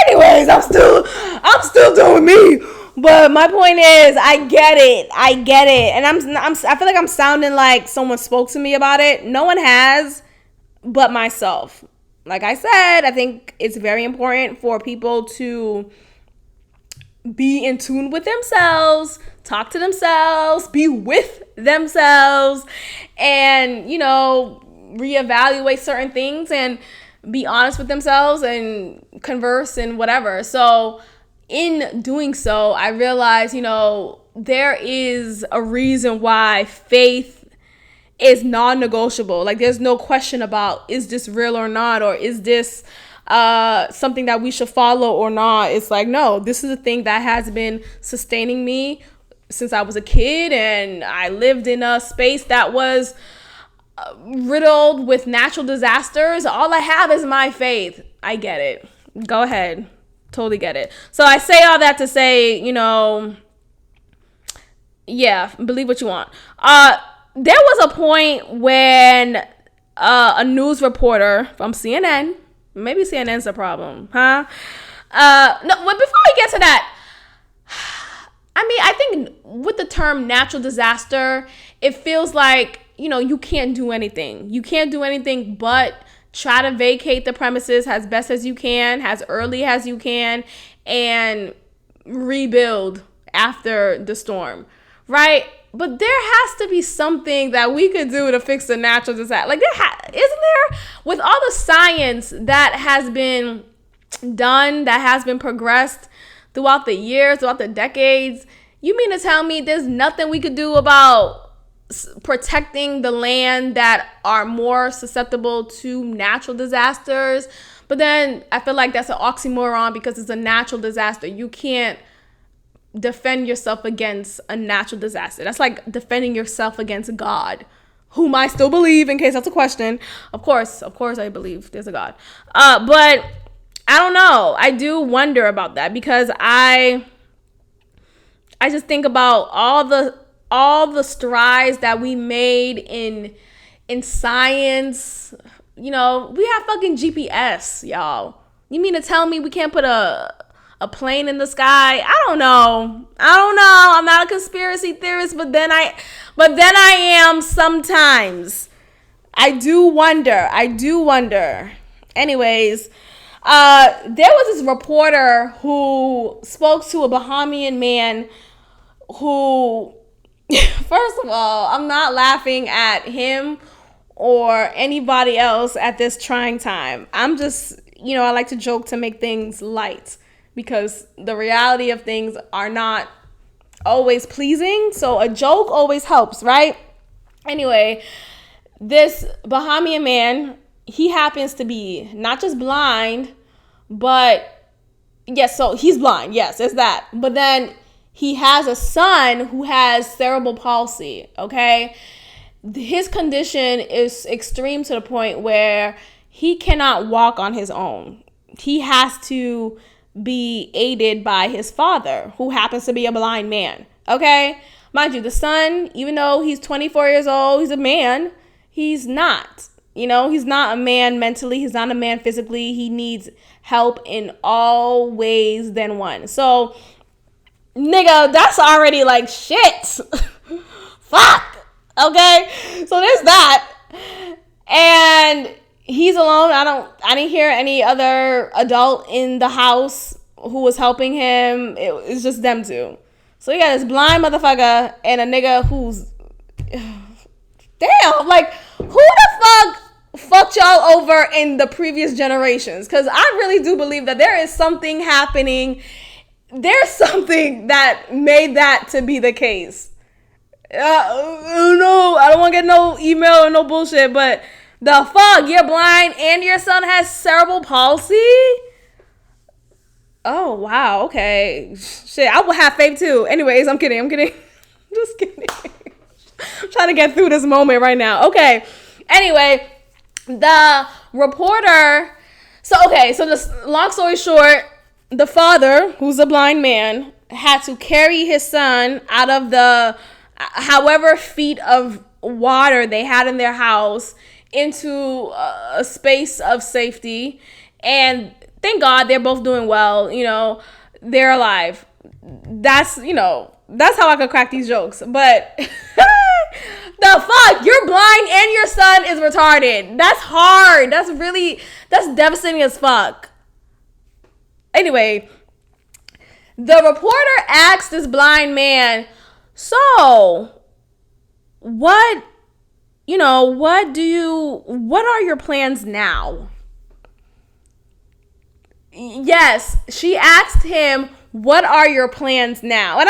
Anyways, I'm still doing me. But my point is, I get it, and I feel like I'm sounding like someone spoke to me about it. No one has, but myself. Like I said, I think it's very important for people to be in tune with themselves, talk to themselves, be with themselves, and, you know, reevaluate certain things and be honest with themselves and converse and whatever. So in doing so, I realized, you know, there is a reason why faith is non-negotiable. Like, there's no question about, is this real or not, or is this something that we should follow or not. It's like, no, this is a thing that has been sustaining me since I was a kid, and I lived in a space that was riddled with natural disasters. All I have is my faith. I get it. Go ahead. Totally get it. So I say all that to say, you know, yeah, believe what you want. There was a point when a news reporter from CNN, maybe CNN's the problem, huh? No, but before we get to that, I mean, I think with the term natural disaster, it feels like, you know, you can't do anything. You can't do anything but try to vacate the premises as best as you can, as early as you can, and rebuild after the storm, right? But there has to be something that we could do to fix the natural disaster. Like, isn't there? With all the science that has been done, that has been progressed throughout the years, throughout the decades, you mean to tell me there's nothing we could do about protecting the land that are more susceptible to natural disasters? But then I feel like that's an oxymoron, because it's a natural disaster. You can't defend yourself against a natural disaster. That's like defending yourself against God, whom I still believe, in case that's a question. Of course I believe there's a God. But I don't know. I do wonder about that, because I just think about all the strides that we made in science. You know, we have fucking GPS, y'all. You mean to tell me we can't put a plane in the sky? I don't know. I'm not a conspiracy theorist, but then I am sometimes. I do wonder. Anyways, there was this reporter who spoke to a Bahamian man who, first of all, I'm not laughing at him or anybody else at this trying time. I'm just, you know, I like to joke to make things light, because the reality of things are not always pleasing. So a joke always helps, right? Anyway, this Bahamian man, he happens to be not just blind, but yes, so he's blind. Yes, it's that. But then he has a son who has cerebral palsy, okay? His condition is extreme to the point where he cannot walk on his own. He has to be aided by his father, who happens to be a blind man, okay? Mind you, the son, even though he's 24 years old, he's a man, he's not. You know, he's not a man mentally, he's not a man physically. He needs help in all ways than one. So, nigga, that's already like shit. Fuck. Okay? So there's that. And he's alone. I didn't hear any other adult in the house who was helping him. It's just them two. So you got this blind motherfucker and a nigga who's, damn, like, who the fuck fucked y'all over in the previous generations? Because I really do believe that there is something happening there's something that made that to be the case. No, I don't want to get no email or no bullshit, but the fuck, you're blind and your son has cerebral palsy? Oh, wow, okay. Shit, I will have faith too. Anyways, I'm kidding. Just kidding. I'm trying to get through this moment right now. Okay. Anyway, the reporter, so just long story short, the father, who's a blind man, had to carry his son out of the however feet of water they had in their house into a space of safety. And thank God they're both doing well. They're alive. That's how I could crack these jokes. But the fuck, you're blind and your son is retarded. That's hard. That's devastating as fuck. Anyway, the reporter asked this blind man, so what are your plans now? Yes, she asked him, what are your plans now? And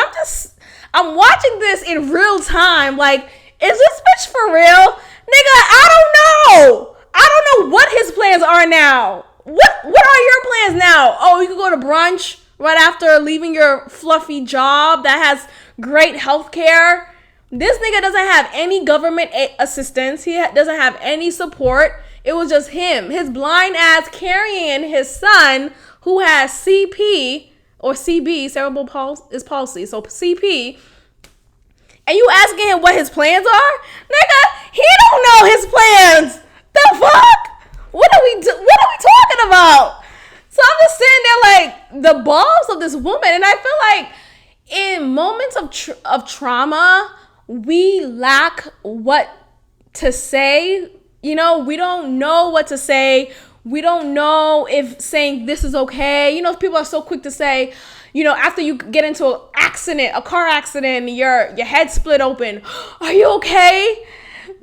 I'm watching this in real time. Like, is this bitch for real? Nigga, I don't know what his plans are now. What are your plans now? Oh, you can go to brunch right after leaving your fluffy job that has great health care. This nigga doesn't have any government assistance. He doesn't have any support. It was just him, his blind ass carrying his son who has CP or CB, cerebral palsy, so CP. And you asking him what his plans are? Nigga, he don't know his plans. The fuck? What are we talking about? So I'm just sitting there like the balls of this woman, and I feel like in moments of trauma, we lack what to say. We don't know what to say. We don't know if saying this is okay. People are so quick to say, after you get into a car accident, your head split open. Are you okay?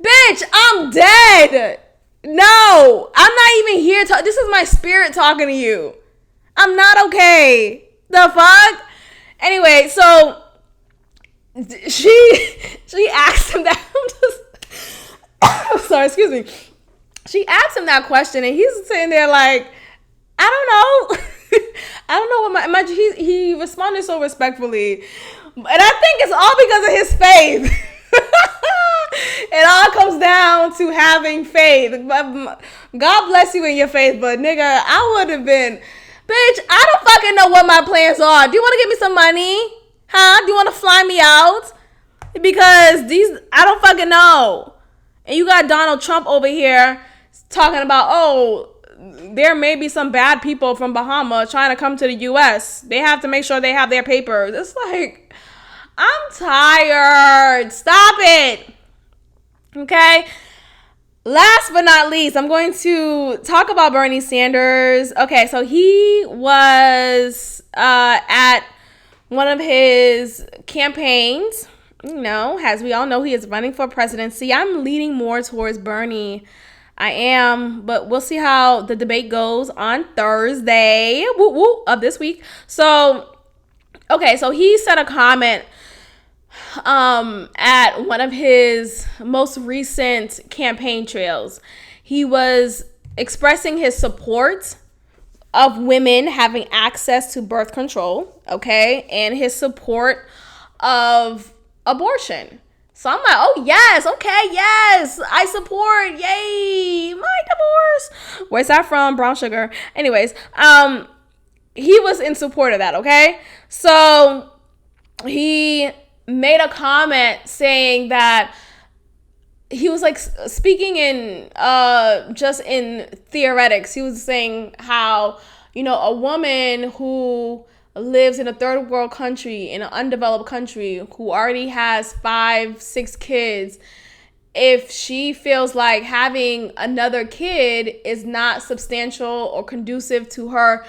Bitch, I'm dead. No, I'm not even here. This is my spirit talking to you. I'm not okay. The fuck? Anyway, so she asked him that. Sorry, excuse me. She asked him that question, and he's sitting there like, I don't know. I don't know what he responded so respectfully. And I think it's all because of his faith. It all comes down to having faith. God bless you in your faith, but nigga, I would have been, bitch, I don't fucking know what my plans are. Do you want to give me some money? Huh? Do you want to fly me out? Because I don't fucking know. And you got Donald Trump over here talking about, there may be some bad people from Bahama trying to come to the U.S. They have to make sure they have their papers. It's like, I'm tired. Stop it. Okay. Last but not least, I'm going to talk about Bernie Sanders. Okay, so he was at one of his campaigns. As we all know, he is running for presidency. I'm leaning more towards Bernie. I am, but we'll see how the debate goes on Thursday of this week. So, okay, so he said a comment at one of his most recent campaign trails. He was expressing his support of women having access to birth control, okay, and his support of abortion. So I'm like, oh yes, okay, yes, I support, yay, my divorce. Where's that from? Brown sugar. Anyways, he was in support of that, okay? So he made a comment saying that he was like speaking in just in theoretics. He was saying how, a woman who lives in a third world country, in an undeveloped country, who already has 5-6 kids, if she feels like having another kid is not substantial or conducive to her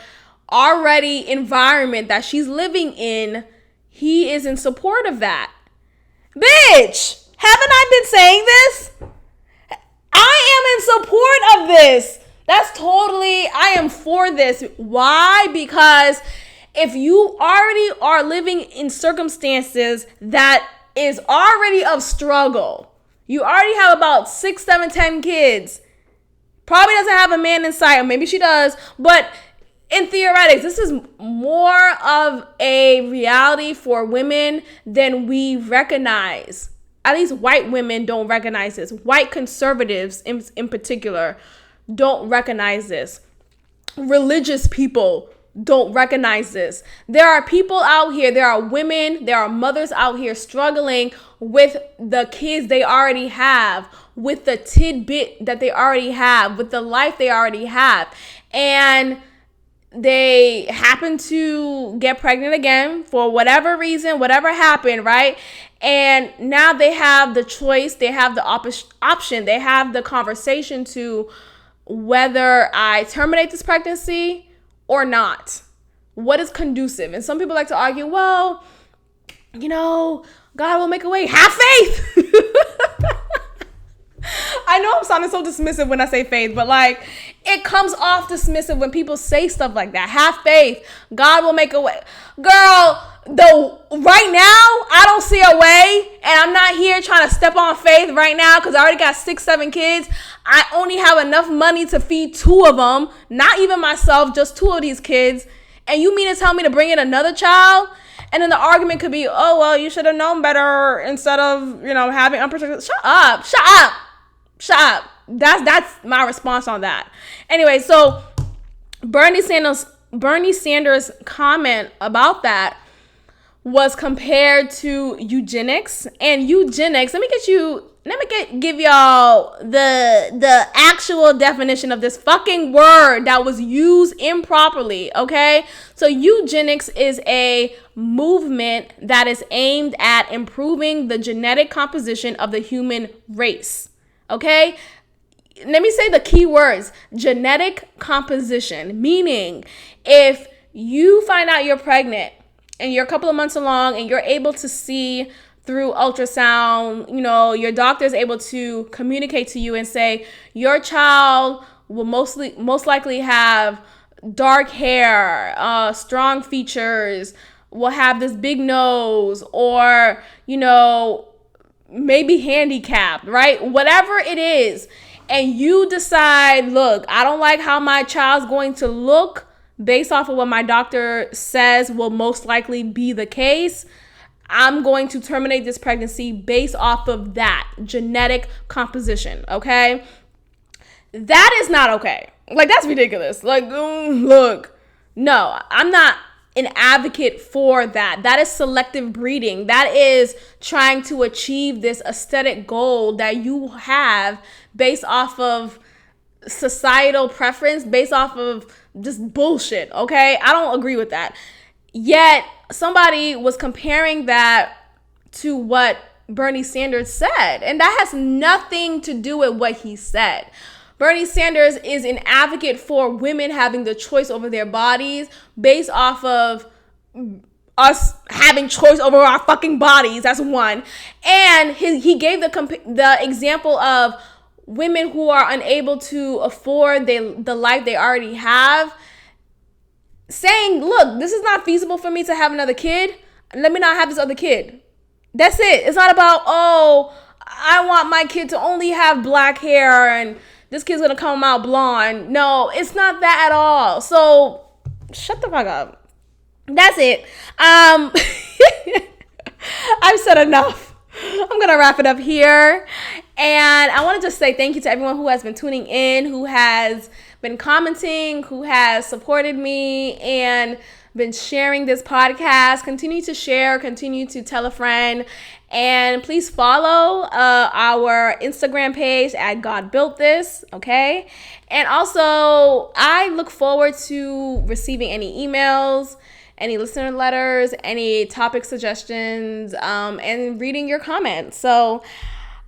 already environment that she's living in, he is in support of that. Bitch, haven't I been saying this? I am in support of this. I am for this. Why? Because If you already are living in circumstances that is already of struggle, you already have about 6, 7, 10 kids, probably doesn't have a man in sight, or maybe she does, but in theoretics, this is more of a reality for women than we recognize. At least white women don't recognize this. White conservatives in particular don't recognize this. Religious people don't recognize this. There are people out here, there are women, there are mothers out here struggling with the kids they already have, with the tidbit that they already have, with the life they already have. And they happen to get pregnant again for whatever reason, whatever happened, right? And now they have the choice, they have the option, they have the conversation to whether I terminate this pregnancy or not. What is conducive? And some people like to argue, well, God will make a way. Have faith. I know I'm sounding so dismissive when I say faith, but it comes off dismissive when people say stuff like that. Have faith. God will make a way. Girl, right now, I don't see a way, and I'm not here trying to step on faith right now because I already got 6, 7 kids. I only have enough money to feed 2 of them, not even myself, just 2 of these kids. And you mean to tell me to bring in another child? And then the argument could be, oh, well, you should have known better instead of, having unprotected. Shut up. That's my response on that. Anyway, so Bernie Sanders' comment about that was compared to eugenics. And eugenics, let me give y'all the actual definition of this fucking word that was used improperly, okay? So eugenics is a movement that is aimed at improving the genetic composition of the human race, okay? Let me say the key words: genetic composition, meaning if you find out you're pregnant and you're a couple of months along and you're able to see through ultrasound, your doctor is able to communicate to you and say your child will most likely have dark hair, strong features, will have this big nose, or maybe handicapped, right? Whatever it is, and you decide, look, I don't like how my child's going to look based off of what my doctor says will most likely be the case, I'm going to terminate this pregnancy based off of that genetic composition, okay? That is not okay. That's ridiculous. Look, no, I'm not an advocate for that. That is selective breeding. That is trying to achieve this aesthetic goal that you have based off of societal preference, based off of just bullshit, okay? I don't agree with that. Yet somebody was comparing that to what Bernie Sanders said, and that has nothing to do with what he said. Bernie Sanders is an advocate for women having the choice over their bodies based off of us having choice over our fucking bodies. That's one. And he gave the example of women who are unable to afford the life they already have, saying, look, this is not feasible for me to have another kid. Let me not have this other kid. That's it. It's not about, oh, I want my kid to only have black hair and this kid's going to come out blonde. No, it's not that at all. So shut the fuck up. That's it. I've said enough. I'm going to wrap it up here. And I want to just say thank you to everyone who has been tuning in, who has been commenting, who has supported me and been sharing this podcast. Continue to share, continue to tell a friend, and please follow our Instagram page at God Built This, okay? And also, I look forward to receiving any emails, any listener letters, any topic suggestions, and reading your comments. So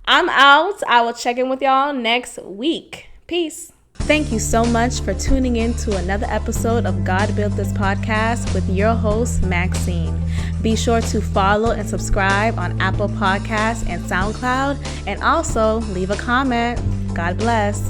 I'm out. I will check in with y'all next week. Peace. Thank you so much for tuning in to another episode of God Built This podcast with your host, Maxine. Be sure to follow and subscribe on Apple Podcasts and SoundCloud, and also leave a comment. God bless.